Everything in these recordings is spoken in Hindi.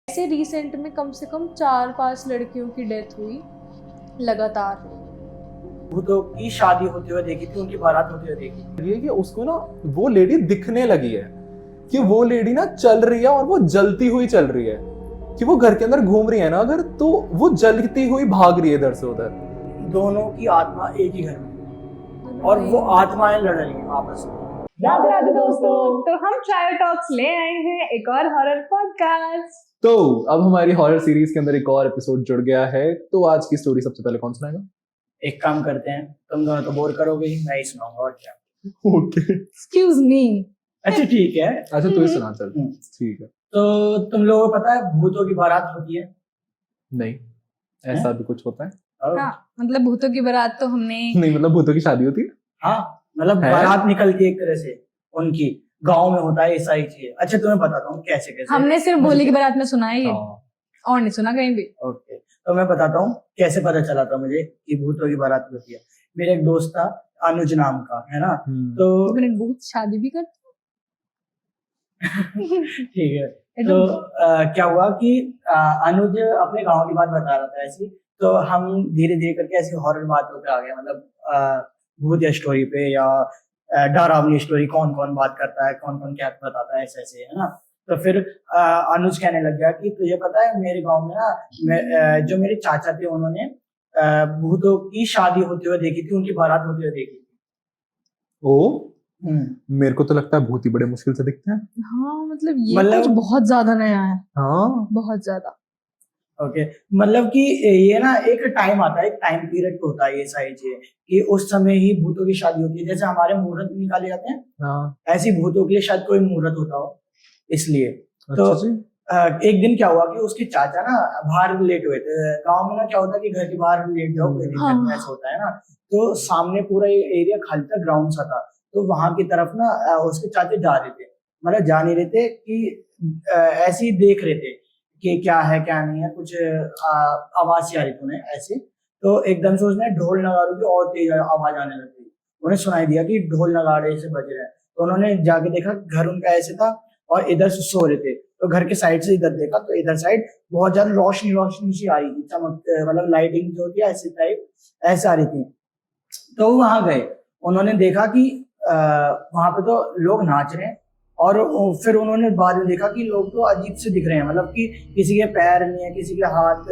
ऐसे रिसेंट में कम से कम 4-5 लड़कियों की डेथ हुई लगातार। भूतों की शादी होते हुए देखी थी, उनकी बारात होते हुए देखी थी। ये कि उसको ना वो लेडी दिखने लगी है कि वो लेडी ना चल रही है और वो जलती हुई चल रही है, कि वो घर के अंदर घूम रही है ना अगर, तो वो जलती हुई भाग रही है इधर से उधर। दोनों की आत्मा एक ही घर में और वो आत्माएं लड़ रही हैं आपस में। राधे राधे दोस्तों, तो हम ट्रायो टॉक्स ले आए हैं एक और हॉरर पॉडकास्ट। तो अब हमारी हॉरर सीरीज के अंदर एक और एपिसोड जुड़ गया है। तो आज की स्टोरी सबसे पहले कौन सुनाएगा? एक काम करते हैं, तुम दोनों तो बोर करोगे ही, मैं ही सुनाऊंगा और क्या। Okay, excuse me. अच्छा ठीक है। अच्छा तू ही सुना चल। ठीक है। तो तुम लोगों को पता है भूतों की बारात होती है? नहीं, ऐसा भी कुछ होता है? हाँ, मतलब भूतों की बारात तो हमने नहीं, मतलब भूतों की शादी होती है? हाँ, मतलब है? बारात निकलती है एक तरह से, उनकी गांव में होता है ऐसा ही चीज। अच्छा तुम्हें बताता हूँ कैसे कैसे। हमने सिर्फ भोली की बारात में सुना है ये, हाँ। और नहीं सुना कहीं भी। ओके, तो मैं बताता हूँ कैसे पता चला था मुझे कि भूतों की बारात होती है। मेरा एक दोस्त था अनुज नाम का, है ना। तो मैंने भूत शादी भी करते ठीक है। तो क्या हुआ कि अनुज अपने गांव की बात बता रहा था ऐसी, तो हम धीरे धीरे करके ऐसी हॉरर बातों पे आ गए, मतलब भूत या स्टोरी पे या डरावनी स्टोरी, कौन कौन बात करता है, कौन कौन क्या बताता है, ऐसे ऐसे, है ना। तो फिर अनुज कहने लग गया कि तुझे पता है मेरे गांव में ना जो मेरे चाचा थे उन्होंने भूतों की शादी होते हुए देखी थी, उनकी बारात होते हुए देखी थी। ओ, मेरे को तो लगता है भूत ही बड़े मुश्किल से दिखते हैं। हाँ, मतलब ये कुछ बहुत ज्यादा नया है। हाँ, बहुत ज्यादा। ओके, मतलब कि ये ना एक टाइम आता है, एक टाइम पीरियड होता है ये सारी चीजें, कि उस समय ही भूतों की शादी होती है। जैसे हमारे मुहूर्त निकाले जाते हैं, हाँ। ऐसी भूतों के लिए शायद कोई मुहूर्त होता हो, इसलिए। तो अच्छा जी। एक दिन क्या हुआ कि उसके चाचा ना बाहर लेट हुए थे। गांव में ना क्या होता है कि घर के बाहर लेट जाओ, कोई दिक्कत नहीं, ऐसा होता है ना। तो सामने पूरा एरिया खाली था, ग्राउंड सा था, तो वहां की तरफ ना उसके चाचा जा रहे थे, मतलब जा नहीं रहे थे कि ऐसे ही देख रहे थे कि क्या है क्या नहीं है, कुछ आवाज सी आ रही थी उन्हें ऐसे। तो एकदम से उसने ढोल नगाड़ों की और तेज आवाज आने लगी, उन्हें सुनाई दिया कि ढोल नगाड़े से बज रहे हैं। तो उन्होंने जाके देखा, घर उनका ऐसे था और इधर से सो रहे थे, तो घर के साइड से इधर देखा तो इधर साइड बहुत ज्यादा रोशनी रोशनी सी आ रही थी, चमक, मतलब लाइटिंग जो होती है ऐसे टाइप ऐसे आ रही थी। तो वहां गए, उन्होंने देखा कि वहां पे तो लोग नाच रहे हैं, और फिर उन्होंने बाद में देखा कि लोग तो अजीब से दिख रहे हैं, मतलब कि किसी के पैर नहीं है, किसी के हाथ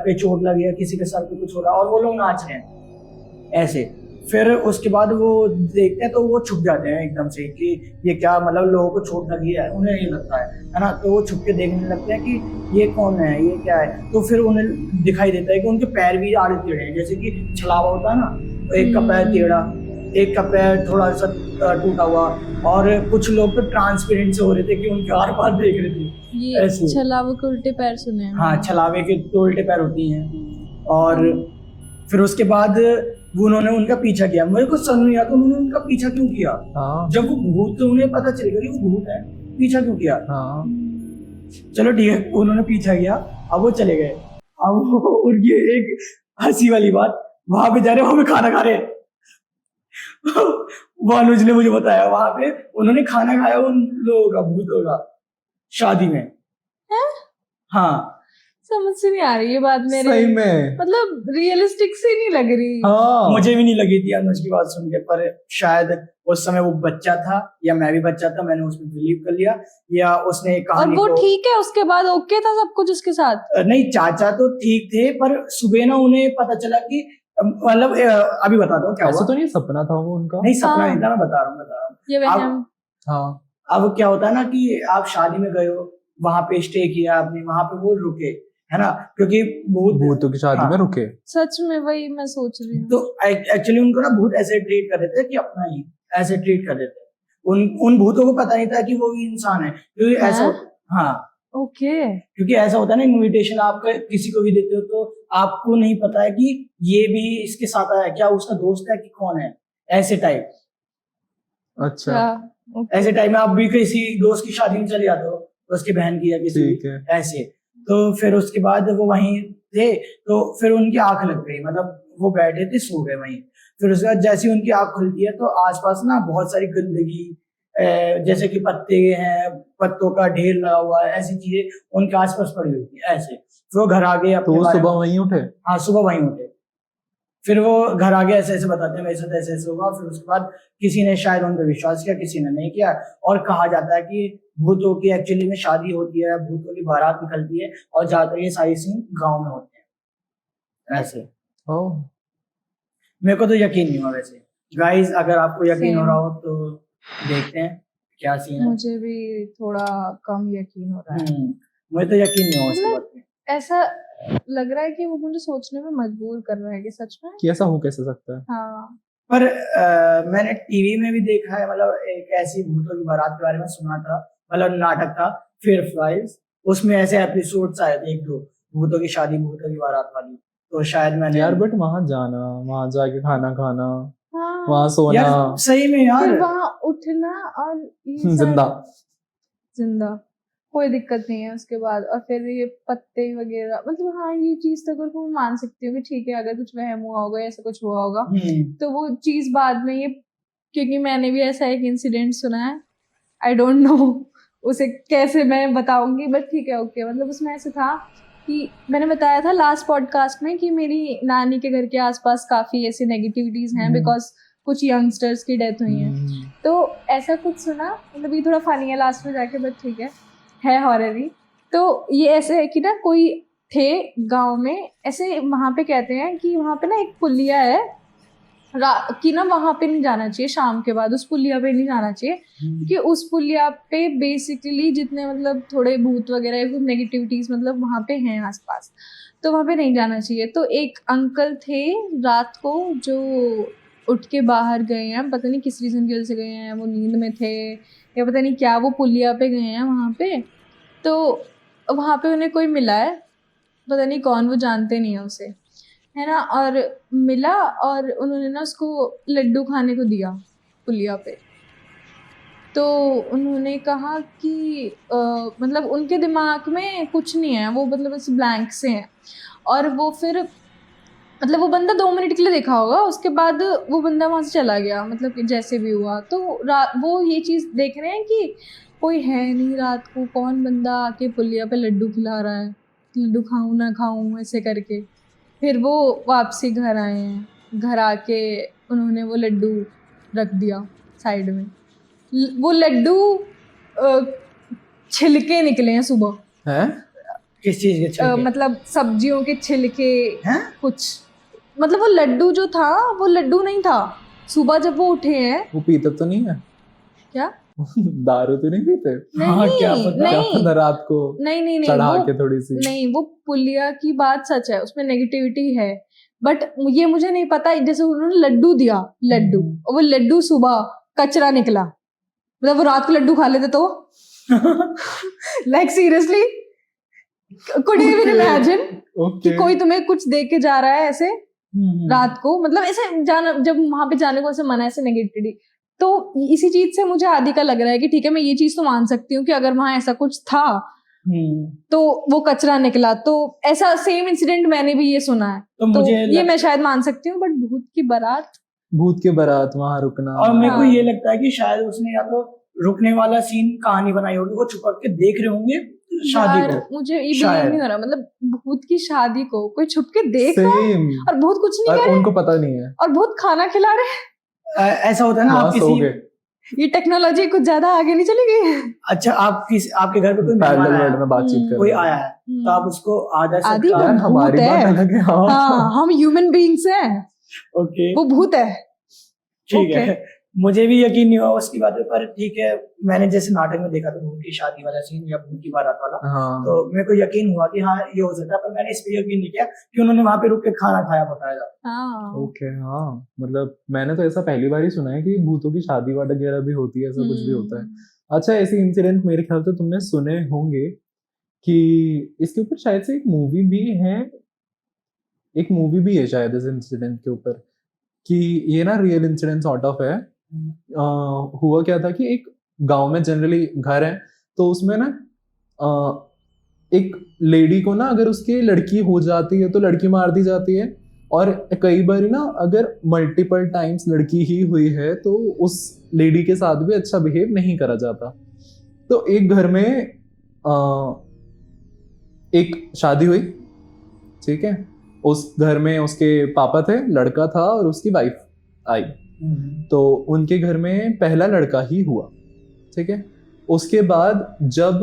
पे चोट लगी है, किसी के सर पे कुछ हो रहा है, और वो लोग नाच रहे हैं ऐसे। फिर उसके बाद वो देखते हैं तो वो छुप जाते हैं एकदम से कि ये क्या, मतलब लोगों को चोट लगी है, उन्हें नहीं लगता है ना। तो वो छुप के देखने लगते हैं कि ये कौन है, ये क्या है। तो फिर उन्हें दिखाई देता है कि उनके पैर भी आड़े टेढ़े हैं, जैसे कि छलावा होता है ना, तो एक का पैर टेढ़ा, एक का पैर थोड़ा सा टूटा हुआ, और कुछ लोग तो ट्रांसपेरेंट से हो रहे थे कि उनके आर पार देख रहे थे ये ऐसे। छलावे के उल्टे पैर सुने हैं। हाँ, छलावे के तो उल्टे पैर होती हैं। और फिर उसके बाद वो उन्होंने उनका पीछा किया। मेरे को समझ नहीं आता उन्होंने उनका पीछा क्यों किया। हाँ। जब वो भूत, तो उन्हें पता चल गया कि वो भूत है, पीछा क्यों किया। हाँ। चलो ठीक है, उन्होंने पीछा किया, अब वो चले गए। अब उनकी एक हंसी वाली बात, वहां पे जा रहे, वहां पे खाना खा रहे वो अनुज ने मुझे बताया, वहां पे उन्होंने खाना खाया उन लोगों का, भूतों का, शादी में। हाँ, समझ से नहीं आ रही ये बात मेरे, सही में मतलब रियलिस्टिक सी नहीं लग रही। हाँ। मुझे भी नहीं लगी थी अनुज की बात सुन के, पर शायद उस समय वो बच्चा था या मैं भी बच्चा था, मैंने उसमें बिलीव कर लिया, या उसने एक और कहानी वो को। ठीक है, उसके बाद ओके था सब कुछ उसके साथ? नहीं, चाचा तो ठीक थे, पर सुबह ना उन्हें पता चला कि, मतलब अभी बताता हूँ क्या ऐसा हुआ। तो नहीं सपना था वो उनका? नहीं, सपना हाँ। नहीं था, मैं बता रहा हूँ। ये वहम। हाँ। अब क्या होता है ना कि आप शादी में गए हो, वहां पे स्टे किया आपने, वहां पे वो रुके, है ना, क्योंकि भूतों की शादी हाँ, में रुके। सच में वही मैं सोच रही हूँ। तो एक्चुअली उनको ना भूत ऐसे ट्रीट कर देते हैं कि अपना ही ऐसे ट्रीट कर देते हैं। उन भूतों को पता नहीं था कि वो भी इंसान है, क्योंकि ऐसा, हाँ, ओके। क्योंकि ऐसा होता है ना, इनविटेशन आप किसी को भी देते हो तो आपको नहीं पता है कि ये भी इसके साथ आया, क्या उसका दोस्त है कि कौन है, ऐसे टाइप। अच्छा, ऐसे टाइम में आप भी किसी दोस्त की शादी में चले जाते हो, उसकी बहन की या किसी ठीक है। ऐसे। तो फिर उसके बाद वो वहीं थे, तो फिर उनकी आंख लग गई, मतलब वो बैठे थे, सो गए वहीं। फिर उसके बाद जैसे ही उनकी आंख खुलती है तो आसपास ना बहुत सारी गंदगी जैसे कि पत्ते हैं, पत्तों का ढेर लगा हुआ है, ऐसी चीजें उनके आसपास पड़ी हुई थी ऐसे। फिर वो घर आ गए तो अपने वो बारे सुबह में, वहीं उठे? हाँ सुबह वहीं उठे। फिर वो घर आ गए, ऐसे ऐसे बताते हैं मेरे साथ ऐसे ऐसे हुआ। फिर उसके बाद किसी ने शायद उन पर विश्वास किया, किसी ने नहीं किया। और कहा जाता है कि भूतों की एक्चुअली में शादी होती है, भूतों की बारात निकलती है, और ज्यादातर ये सारी सीन गाँव में होते हैं ऐसे। ओह, मेरे को तो यकीन नहीं हुआ वैसे। गाइस अगर आपको यकीन हो Same. रहा हो तो देखते हैं क्या सीन है। मुझे भी थोड़ा कम यकीन हो रहा है। मुझे तो यकीन नहीं हुआ उसके मतलब बाद में। ऐसा लग रहा है कि वो मुझे सोचने में मजबूर कर रहा है कि सच में। कि ऐसा हो कैसे सकता है? हाँ पर मैंने टीवी में भी देखा है, मतलब एक ऐसी भूतों की बारात के बारे में सुना था, मतलब नाटक था फियर फाइल्स, उसमें ऐसे एपिसोड्स आए थे 1-2 भूतों की शादी, भूतों की बारात वाली। तो शायद मैंने यार बट वहां जाना, वहां जाके खाना खाना, हाँ वहां सोना, यार सही में यार फिर वहां उठना और ये सब जिंदा। जिंदा कोई दिक्कत नहीं है उसके बाद। और फिर ये पत्ते वगैरह, मतलब हाँ ये चीज तो अगर मैं मान सकती हूँ कि ठीक है अगर कुछ वहम हुआ होगा, ऐसा कुछ हुआ होगा, तो वो चीज बाद में ये, क्योंकि मैंने भी ऐसा एक इंसिडेंट सुना है, आई डोंट नो उसे कैसे मैं बताऊंगी, बट ठीक है ओके। मतलब उसमें ऐसे था कि मैंने बताया था लास्ट पॉडकास्ट में कि मेरी नानी के घर के आसपास काफी ऐसी नेगेटिविटीज हैं बिकॉज कुछ यंगस्टर्स की डेथ हुई है। तो ऐसा कुछ सुना, मतलब ये थोड़ा फनी है लास्ट में जाके, बट ठीक है हॉरर ही। तो ये ऐसे है कि ना कोई थे गांव में, ऐसे वहाँ पे कहते हैं कि वहाँ पे ना एक पुलिया है कि ना वहाँ पे नहीं जाना चाहिए शाम के बाद, उस पुलिया पे नहीं जाना चाहिए, क्योंकि उस पुलिया पे बेसिकली जितने मतलब थोड़े भूत वगैरह कुछ नेगेटिविटीज मतलब वहाँ पे हैं आसपास, तो वहाँ पे नहीं जाना चाहिए। तो एक अंकल थे रात को जो उठ के बाहर गए हैं, पता नहीं किस रीज़न की वजह से गए हैं, वो नींद में थे या पता नहीं क्या, वो पुलिया पे गए हैं वहाँ पे। तो वहाँ पे उन्हें कोई मिला है, पता नहीं कौन, वो जानते नहीं है उसे, है ना, और मिला और उन्होंने ना उसको लड्डू खाने को दिया पुलिया पे। तो उन्होंने कहा कि मतलब उनके दिमाग में कुछ नहीं है, वो मतलब ऐसे ब्लैंक से हैं। और वो फिर मतलब वो बंदा 2 मिनट के लिए देखा होगा, उसके बाद वो बंदा वहाँ से चला गया, मतलब कि जैसे भी हुआ। तो वो ये चीज़ देख रहे हैं कि कोई है नहीं रात को, कौन बंदा आके पुलिया पे लड्डू खिला रहा है, लड्डू खाऊं ना खाऊं ऐसे करके। फिर वो वापसी घर आए हैं, घर आके उन्होंने वो लड्डू रख दिया साइड में। वो लड्डू छिलके निकले हैं सुबह। हैं? किस चीज के छिलके? मतलब सब्जियों के छिलके हैं? कुछ, मतलब वो लड्डू जो था वो लड्डू नहीं था। सुबह जब वो उठे हैं, वो पीते तो नहीं है? क्या दारू तो नहीं पीते? हाँ, नहीं क्या पता? क्या नहीं पता रात को नहीं चढ़ा वो के थोड़ी सी। नहीं, वो पुलिया की बात सच है, उसमें नेगेटिविटी है, बट ये मुझे नहीं पता। जैसे उन्होंने लड्डू दिया, लड्डू, और वो लड्डू सुबह कचरा निकला, मतलब वो रात को लड्डू खा लेते तो like seriously, could you even imagine कि कोई तुम्हें कुछ दे के जा रहा है ऐसे रात को, मतलब ऐसे जाना, जब वहां पे जाने को ऐसे मना है, ऐसे नेगेटिविटी। तो इसी चीज से मुझे आदि का लग रहा है कि ठीक है मैं ये चीज तो मान सकती हूँ कि अगर वहां ऐसा कुछ था तो वो कचरा निकला, तो ऐसा सेम इंसिडेंट मैंने भी ये सुना है, तो तो मुझे ये मैं शायद मान सकती हूँ। बट भूत की बारात वहां रुकना। और मेरे को हाँ। ये लगता है कि शायद उसने या तो रुकने वाला सीन कहानी बनाई होगी, वो छुपक के देख रहे होंगे शादी यार को। मुझे ये बिलीव शायद। नहीं हो रहा, मतलब भूत की शादी को कोई छुप के देख रहा है सेम। और भूत कुछ नहीं और कह रहे, उनको पता नहीं है, और भूत खाना खिला रहे हैं। ऐसा होता है ना, वहां आप सो किसी गए। ये टेक्नोलॉजी कुछ ज्यादा आगे नहीं चली गई। अच्छा आपके घर पे कोई पैरेलल मेहमान वर्ल्ड आया, में बातचीत कर कोई रहे हैं। आया है, तो आप उसको आदर से आदि यार वो हमारी भूत बात है। अलग है। हाँ हाँ हम ह्यूमन बीइंग्स हैं, ओके वो भूत है। ठीक okay. है। मुझे भी यकीन नहीं हुआ उसकी बात पे, पर ठीक है, मैंने जैसे नाटक में देखा था भूत की शादी वाला सीन या भूत की बारात वाला, हाँ। तो मेरे को यकीन हुआ कि हाँ ये हो सकता है, पर मैंने इस पे यकीन नहीं किया कि उन्होंने वहां पे रुक के खाना खाया बकायदा। हाँ ओके हाँ, मतलब मैंने तो ऐसा पहली बार ही सुना है कि भूतों की शादी वगैरह भी होती है, ऐसा कुछ भी होता है। अच्छा, ऐसे इंसिडेंट मेरे ख्याल से तुमने सुने होंगे कि इसके ऊपर शायद से एक मूवी भी है, शायद इस इंसिडेंट के ऊपर, कि ये ना रियल इंसिडेंट सॉर्ट ऑफ है। हुआ क्या था कि एक गांव में जनरली घर है, तो उसमें ना एक लेडी को ना अगर उसकी लड़की हो जाती है तो लड़की मार दी जाती है, और कई बार ना अगर मल्टीपल टाइम्स लड़की ही हुई है तो उस लेडी के साथ भी अच्छा बिहेव नहीं करा जाता। तो एक घर में एक शादी हुई, ठीक है। उस घर में उसके पापा थे, लड़का था और उसकी वाइफ आई। तो उनके घर में पहला लड़का ही हुआ, ठीक है। उसके बाद जब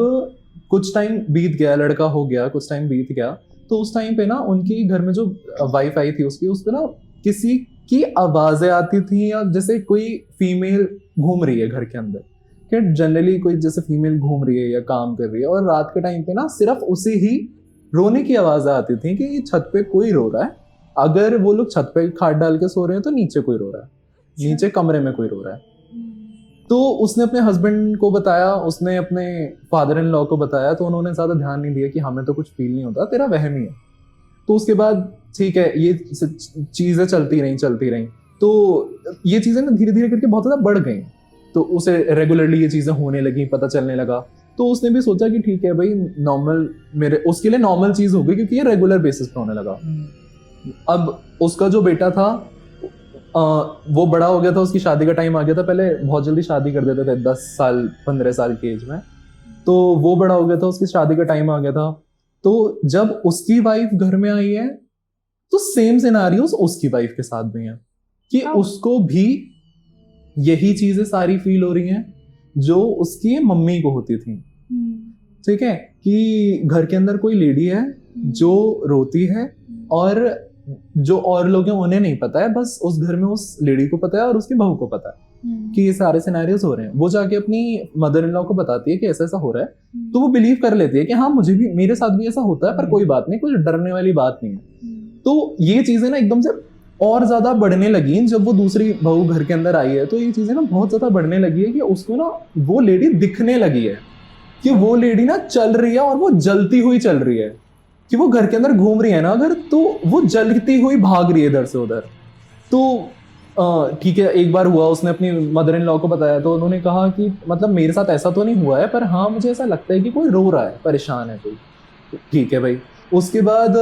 कुछ टाइम बीत गया, लड़का हो गया, कुछ टाइम बीत गया, तो उस टाइम पे ना उनके घर में जो वाइफ आई थी उसकी, उस पे ना किसी की आवाजें आती थी, या जैसे कोई फीमेल घूम रही है घर के अंदर, कि जनरली कोई जैसे फीमेल घूम रही है या काम कर रही है। और रात के टाइम पे ना सिर्फ उसे ही रोने की आवाजें आती थी कि छत पे कोई रो रहा है। अगर वो लोग छत पे खाट डाल के सो रहे हैं तो नीचे कोई रो रहा है, नीचे कमरे में कोई रो रहा है। तो उसने अपने हस्बैंड को बताया, उसने अपने फादर इन लॉ को बताया, तो उन्होंने ज्यादा ध्यान नहीं दिया कि हमें तो कुछ फील नहीं होता, तेरा वहम ही है। तो उसके बाद ठीक है, ये चीजें चलती रही। तो ये चीजें ना धीरे धीरे करके बहुत ज्यादा बढ़ गई। तो उसे रेगुलरली ये चीजें होने लगी, पता चलने लगा। तो उसने भी सोचा कि ठीक है भाई, नॉर्मल, मेरे उसके लिए नॉर्मल चीज हो गई, क्योंकि ये रेगुलर बेसिस पे होने लगा। अब उसका जो बेटा था वो बड़ा हो गया था, उसकी शादी का टाइम आ गया था। पहले बहुत जल्दी शादी कर देते थे 10 साल 15 साल की एज में। तो वो बड़ा हो गया था, उसकी शादी का टाइम आ गया था। तो जब उसकी वाइफ घर में आई है तो सेम सिनेरियोस उसकी वाइफ के साथ भी हैं, कि उसको भी यही चीजें सारी फील हो रही हैं जो उसकी मम्मी को होती थी, ठीक है। कि घर के अंदर कोई लेडी है जो रोती है, और जो और लोग हैं उन्हें नहीं पता है, बस उस घर में उस लेडी को पता है और उसकी बहू को पता है कि ये सारे सिनेरियोस हो रहे हैं। वो जाके अपनी मदर इन लॉ को बताती है कि ऐसा ऐसा हो रहा है। तो वो बिलीव कर लेती है कि हाँ, मुझे भी, मेरे साथ भी ऐसा होता है, पर कोई बात नहीं, कुछ डरने वाली बात नहीं है। तो ये चीजें ना एकदम से और ज्यादा बढ़ने लगी जब वो दूसरी बहू घर के अंदर आई है। तो ये चीजें ना बहुत ज्यादा बढ़ने लगी है कि उसको ना वो लेडी दिखने लगी है, कि वो लेडी ना चल रही है और वो जलती हुई चल रही है, कि वो घर के अंदर घूम रही है ना अगर, तो वो जलती हुई भाग रही है इधर से उधर। तो ठीक है, एक बार हुआ, उसने अपनी मदर इन लॉ को बताया, तो उन्होंने कहा कि मतलब मेरे साथ ऐसा तो नहीं हुआ है, पर हाँ मुझे ऐसा लगता है कि कोई रो रहा है, परेशान है कोई। ठीक है भाई। उसके बाद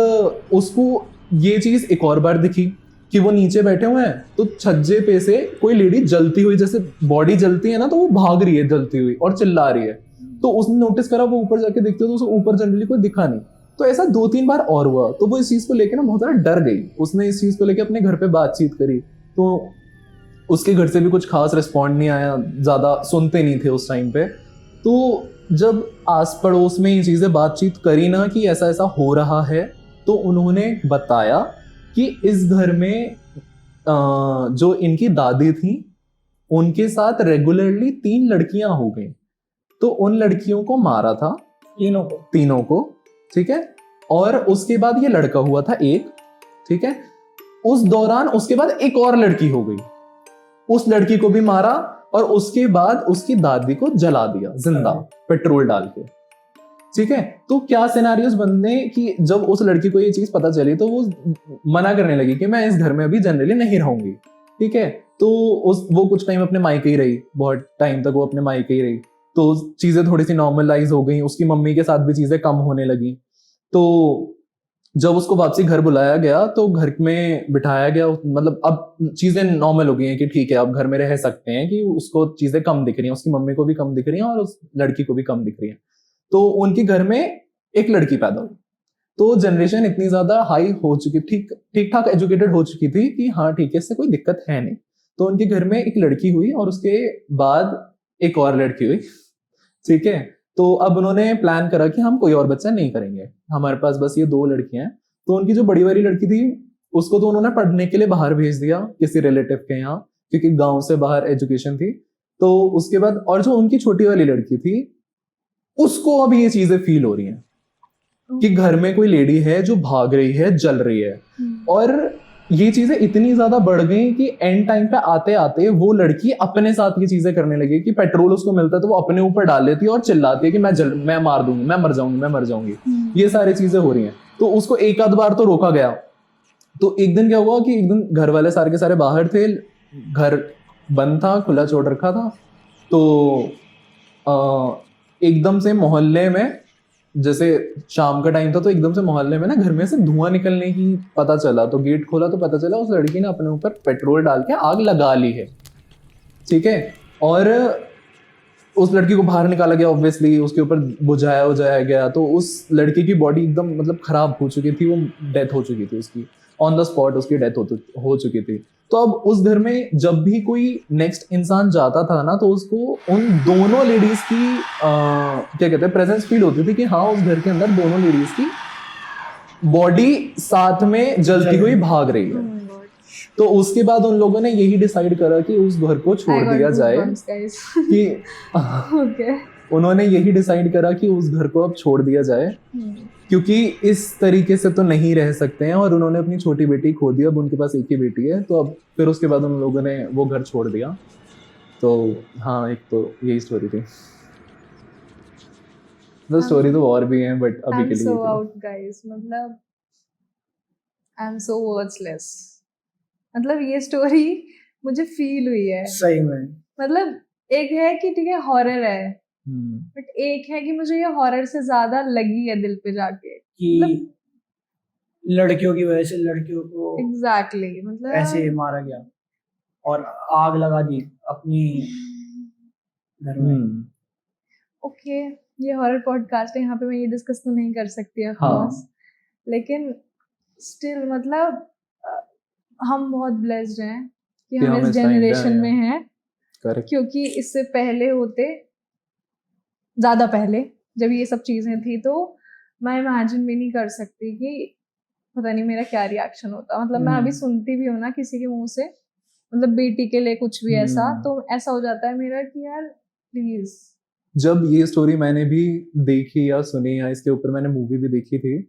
उसको ये चीज एक और बार दिखी कि वो नीचे बैठे हुए हैं, तो छज्जे पे से कोई लेडी जलती हुई, जैसे बॉडी जलती है ना, तो वो भाग रही है जलती हुई और चिल्ला रही है। तो उसने नोटिस करा, वो ऊपर जाके देखते हो तो उसको ऊपर जनरली कोई दिखा नहीं। तो ऐसा 2-3 बार और हुआ। तो वो इस चीज को लेकर ना बहुत ज्यादा डर गई। उसने इस चीज को लेकर अपने घर पे बातचीत करी, तो उसके घर से भी कुछ खास रिस्पॉन्ड नहीं आया, ज्यादा सुनते नहीं थे उस टाइम पे। तो जब आस पड़ोस में ये चीजें बातचीत करी ना कि ऐसा ऐसा हो रहा है, तो उन्होंने बताया कि इस घर में जो इनकी दादी थी उनके साथ रेगुलरली 3 लड़कियां हो गई। तो उन लड़कियों को मारा था, तीनों को, ठीक है। और उसके बाद ये लड़का हुआ था एक, ठीक है। उस दौरान उसके बाद एक और लड़की हो गई, उस लड़की को भी मारा, और उसके बाद उसकी दादी को जला दिया जिंदा पेट्रोल डाल के, ठीक है। तो क्या सिनेरियोस बनने कि जब उस लड़की को ये चीज पता चली तो वो मना करने लगी कि मैं इस घर में अभी जनरली नहीं रहूंगी, ठीक है। तो वो कुछ टाइम अपने मायके ही रही, बहुत टाइम तक वो अपने मायके ही रही। तो चीजें थोड़ी सी नॉर्मलाइज हो गई, उसकी मम्मी के साथ भी चीजें कम होने लगी। तो जब उसको वापसी घर बुलाया गया तो घर में बिठाया गया, मतलब अब चीजें नॉर्मल हो गई हैं कि ठीक है अब घर में रह सकते हैं, कि उसको चीजें कम दिख रही हैं, उसकी मम्मी को भी कम दिख रही हैं और उस लड़की को भी कम दिख रही हैं। तो उनके घर में एक लड़की पैदा हुई। तो जनरेशन इतनी ज्यादा हाई हो चुकी, ठीक ठाक एजुकेटेड हो चुकी थी कि हाँ ठीक है, इससे कोई दिक्कत है नहीं। तो उनके घर में एक लड़की हुई और उसके बाद एक और लड़की हुई, ठीक है। तो अब उन्होंने प्लान करा कि हम कोई और बच्चा नहीं करेंगे, हमारे पास बस ये 2 लड़कियां हैं। तो उनकी जो बड़ी वाली लड़की थी उसको तो उन्होंने पढ़ने के लिए बाहर भेज दिया किसी रिलेटिव के यहाँ, क्योंकि गांव से बाहर एजुकेशन थी। तो उसके बाद और जो उनकी छोटी वाली लड़की थी उसको अब ये चीजें फील हो रही हैं कि घर में कोई लेडी है जो भाग रही है, जल रही है। और ये चीजें इतनी ज्यादा बढ़ गई कि एंड टाइम पे आते आते वो लड़की अपने साथ ये चीजें करने लगी कि पेट्रोल उसको मिलता है तो वो अपने ऊपर डाल लेती है और चिल्लाती है कि मैं मार दूंगी, मैं मर जाऊंगी। ये सारी चीजें हो रही हैं। तो उसको एक आध बार तो रोका गया। तो एक दिन क्या हुआ कि एक दिन घर वाले सारे के सारे बाहर थे, घर बंद था, खुला छोड़ रखा था। तो एकदम से मोहल्ले में जैसे शाम का टाइम था तो एकदम से मोहल्ले में ना घर में से धुआं निकलने की पता चला, तो गेट खोला तो पता चला उस लड़की ने अपने ऊपर पेट्रोल डाल के आग लगा ली है, ठीक है। और उस लड़की को बाहर निकाला गया, ऑब्वियसली उसके ऊपर बुझाया गया, तो उस लड़की की बॉडी एकदम मतलब खराब हो चुकी थी, वो डेथ हो चुकी थी उसकी, ऑन द स्पॉट उसकी डेथ हो चुकी थी। तो अब उस घर में जब भी कोई नेक्स्ट इंसान जाता था ना, तो उसको उन दोनों लेडीज की क्या कहते हैं प्रेजेंस फील होती थी कि हाँ उस घर के अंदर दोनों लेडीज की बॉडी साथ में जलती हुई भाग रही है। तो उसके बाद उन लोगों ने यही डिसाइड करा कि उस घर को छोड़ दिया जाए कि Okay. उन्होंने यही डिसाइड करा कि उस घर को अब छोड़ दिया जाए, क्योंकि इस तरीके से तो नहीं रह सकते हैं। और उन्होंने अपनी छोटी बेटी खो दी, अब उनके पास एक ही बेटी है, तो अब फिर उसके बाद उन लोगों ने वो घर छोड़ दिया। तो हाँ, एक तो यही स्टोरी थी। तो स्टोरी तो और भी हैं, बट अभी I'm के लिए so ये थी। out, guys. मतलब I'm so worthless. मतलब ये स्टोरी मुझे फील हुई है। सही में मतलब एक है कि ठीक है हॉरर है, बट एक है कि मुझे ये हॉरर से ज्यादा लगी है दिल पे जाके। कि लड़कियों की वजह से लड़कियों को एग्जैक्टली मतलब ऐसे मारा गया और आग लगा दी अपनी घर में। ओके, ये हॉरर पॉडकास्ट है, यहाँ पे मैं ये डिस्कस तो नहीं कर सकती ऑफ हाँ। कोर्स, लेकिन स्टिल मतलब हम बहुत ब्लेस्ड हैं कि कि हम हम इस इस time पे जनरेशन आए में हैं। हैं, करेक्ट। क्योंकि इससे पहले होते ज्यादा पहले जब ये सब चीजें थी तो मैं इमेजिन भी नहीं कर सकती कि पता नहीं मेरा क्या रिएक्शन होता। मतलब मैं अभी सुनती भी हूँ ना किसी के मुंह से, मतलब बेटी के लिए कुछ भी ऐसा, तो ऐसा हो जाता है मेरा कि यार प्लीज। जब ये स्टोरी मैंने भी देखी या सुनी या इसके ऊपर मैंने मूवी भी देखी थी,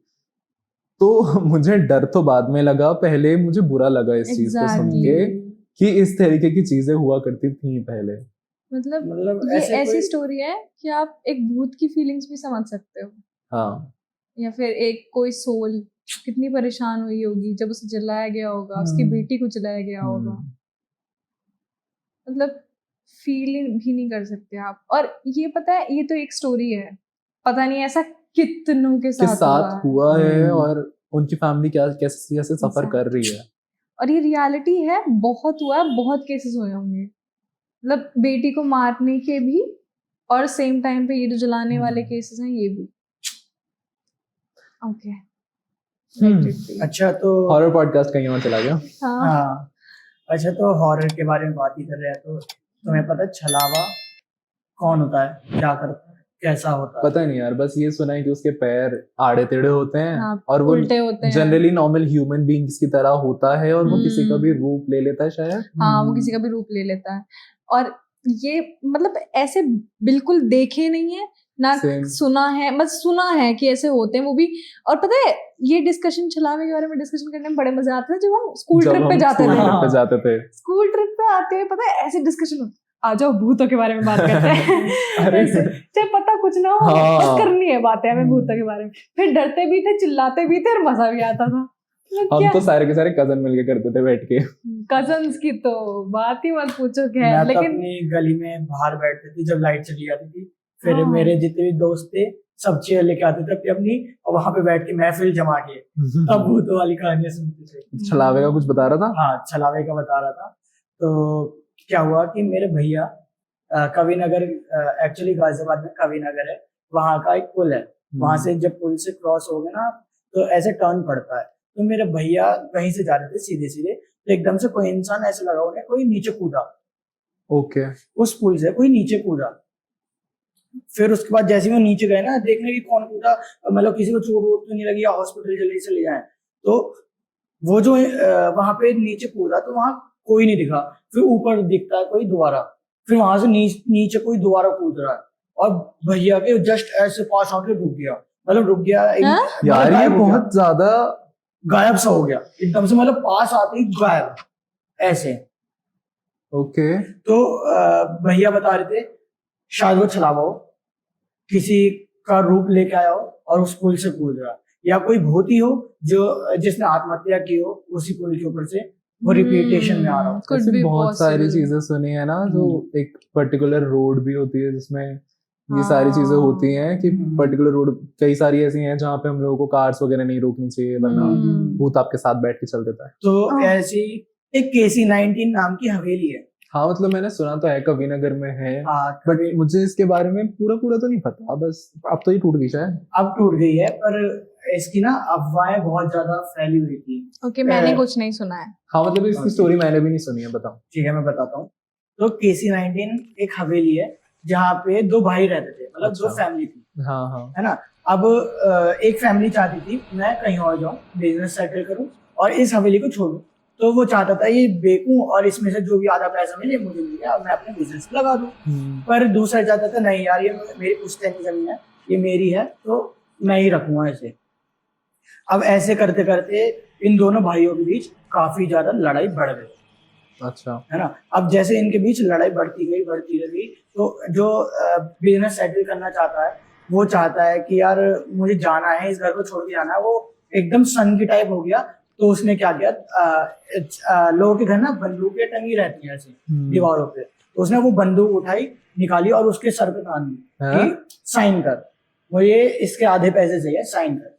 तो मुझे डर तो बाद में लगा, पहले मुझे बुरा लगा इस चीज को सुन के कि इस तरीके की चीजें हुआ करती थी पहले। मतलब ये ऐसी स्टोरी है कि आप एक भूत की फीलिंग्स भी समझ सकते हो। हाँ। या फिर एक कोई सोल कितनी परेशान हुई होगी जब उसे जलाया गया होगा, उसकी बेटी को जलाया गया होगा। मतलब फील भी नहीं कर सकते आप। और ये पता है, ये तो एक स्टोरी है, पता नहीं ऐसा कितनों के साथ हुआ है और उनकी फैमिली कैसे सफर कर रही है। और ये रियलिटी है, बहुत हुआ है, बहुत केसेस हुए होंगे। मतलब बेटी को मारने के भी और सेम टाइम पे ये जो जलाने वाले केसेस हैं ये भी। ओके अच्छा, तो हॉरर पॉडकास्ट कहीं और चला गया। हाँ अच्छा, तो हॉरर के बारे में बात ही कर रहे हैं, तो तुम्हें पता है छलावा कौन होता है, क्या करता है, कैसा होता है? पता नहीं यार, बस ये सुना है कि उसके पैर आड़े टेढ़े होते हैं। हाँ, और वो उल्टे होते हैं। जनरली नॉर्मल ह्यूमन बीइंग्स की तरह होता है और वो किसी का भी रूप ले लेता है शायद। हाँ, वो किसी का भी रूप ले लेता है। और ये मतलब ऐसे बिल्कुल देखे नहीं है ना, सुना है, बस सुना है कि ऐसे होते हैं वो भी। और पता है ये डिस्कशन छलावे के बारे में डिस्कशन करने में बड़े मजा आते थे जब हम स्कूल ट्रिप पे जाते थे। स्कूल ट्रिप पे आते हैं पता है ऐसे डिस्कशन, आ जाओ भूतों के बारे में बात करते हैं। चाहे पता कुछ ना हो, बस करनी है बातें हमें भूतों के बारे में। फिर डरते भी थे, चिल्लाते भी थे और मजा भी आता था। हम तो सारे के सारे कजन मिलके करते थे बैठ के। कजन्स की तो बात ही मत पूछो। खैर, मैं लेकिन तो अपनी गली में बाहर बैठती थी जब लाइट चली जाती थी, फिर मेरे जितने भी दोस्त थे सब चेयर लेके आते थे अपनी अपनी, और वहां पे बैठ के महफिल जमा के तब भूतों वाली कहानियां सुनते थे। छलावे का कुछ बता रहा था? हाँ, छलावे का बता रहा था। तो क्या हुआ कि मेरे भैया कवि नगर, एक्चुअली गाजियाबाद में कवि नगर है, वहां का एक पुल है, वहां से जब पुल से क्रॉस हो गए ना तो ऐसे टर्न पड़ता है। तो मेरे भैया कहीं से जा रहे थे सीधे सीधे, तो एकदम से कोई इंसान ऐसे लगा उन्हें, कोई नीचे कूदा। ओके। उस पुल से कोई नीचे कूदा। फिर उसके बाद जैसे वो नीचे गए ना देखने की कौन कूदा, मतलब किसी को चोट वोट तो नहीं लगी या हॉस्पिटल जल्दी से ले जाए, तो वो जो वहां पे नीचे कूदा तो वहां कोई नहीं दिखा। फिर ऊपर दिखता है कोई दोबारा, फिर वहां से नीचे कोई दोबारा कूद रहा है और भैया के जस्ट ऐसे पास आके रुक गया, मतलब रुक गया यार, ये बहुत ज्यादा गायब सा हो गया एकदम से, मतलब पास आते ही गायब ऐसे। ओके। तो भैया बता रहे थे शायद वो छलावा हो, किसी का रूप लेके आया हो और उस पुल से कूद रहा, या कोई भूत ही हो जो जिसने आत्महत्या की हो उसी पुल के ऊपर से, वो रिपीटेशन में आ रहा हो। बहुत सारी चीजें सुनी है ना, जो एक पर्टिकुलर रोड भी होती है जिसमें ये सारी चीजें हाँ। होती हैं कि हम्म। पर्टिकुलर रोड कई सारी ऐसी हैं जहाँ पे हम लोगों को कार्स वगैरह नहीं रोकनी चाहिए, वरना भूत आपके साथ बैठ के चल देता है। तो हाँ। ऐसी एक KC-19 नाम की हवेली है। हाँ मतलब मैंने सुना तो है कविनगर में है, हाँ, बट मुझे इसके बारे में पूरा तो नहीं पता, बस अब तो ये टूट गई शायद। अब टूट गई है, पर इसकी ना अफवाहें बहुत ज्यादा फैली हुई थी। ओके, मैंने अ, कुछ नहीं सुना है। हाँ मतलब इसकी Okay. स्टोरी मैंने भी नहीं सुनी है, बताओ। ठीक है, मैं बताता हूँ। तो KC-19 एक हवेली है जहाँ पे दो भाई रहते थे, मतलब दो अच्छा। फैमिली थी, हाँ हाँ। है ना। अब एक फैमिली चाहती थी मैं कहीं और जाऊँ, बिजनेस सेटल करूँ और इस हवेली को छोड़ूं। तो वो चाहता था ये बेचूं और इसमें से जो भी आधा पैसा मिले मुझे मिल गया और मैं अपने बिजनेस में लगा दूं। पर दूसरा चाहता था नहीं यार, ये मेरी पुश्तैनी की जमीन है, ये मेरी है, तो मैं ही रखूंगा इसे। अब ऐसे करते करते इन दोनों भाइयों के बीच काफी ज्यादा लड़ाई बढ़ गई, अच्छा। है ना। अब जैसे इनके बीच लड़ाई बढ़ती गई, तो जो बिजनेस सेटल करना चाहता है वो चाहता है कि यार मुझे जाना है, इस घर को छोड़ के जाना है। वो एकदम सन की टाइप हो गया। तो उसने क्या किया, लोगों के घर ना बंदूकें टंगी रहती हैं ऐसे दीवारों पे, तो उसने वो बंदूक उठाई, निकाली और उसके सर पे तान दी कि साइन कर, मुझे इसके आधे पैसे चाहिए, साइन कर,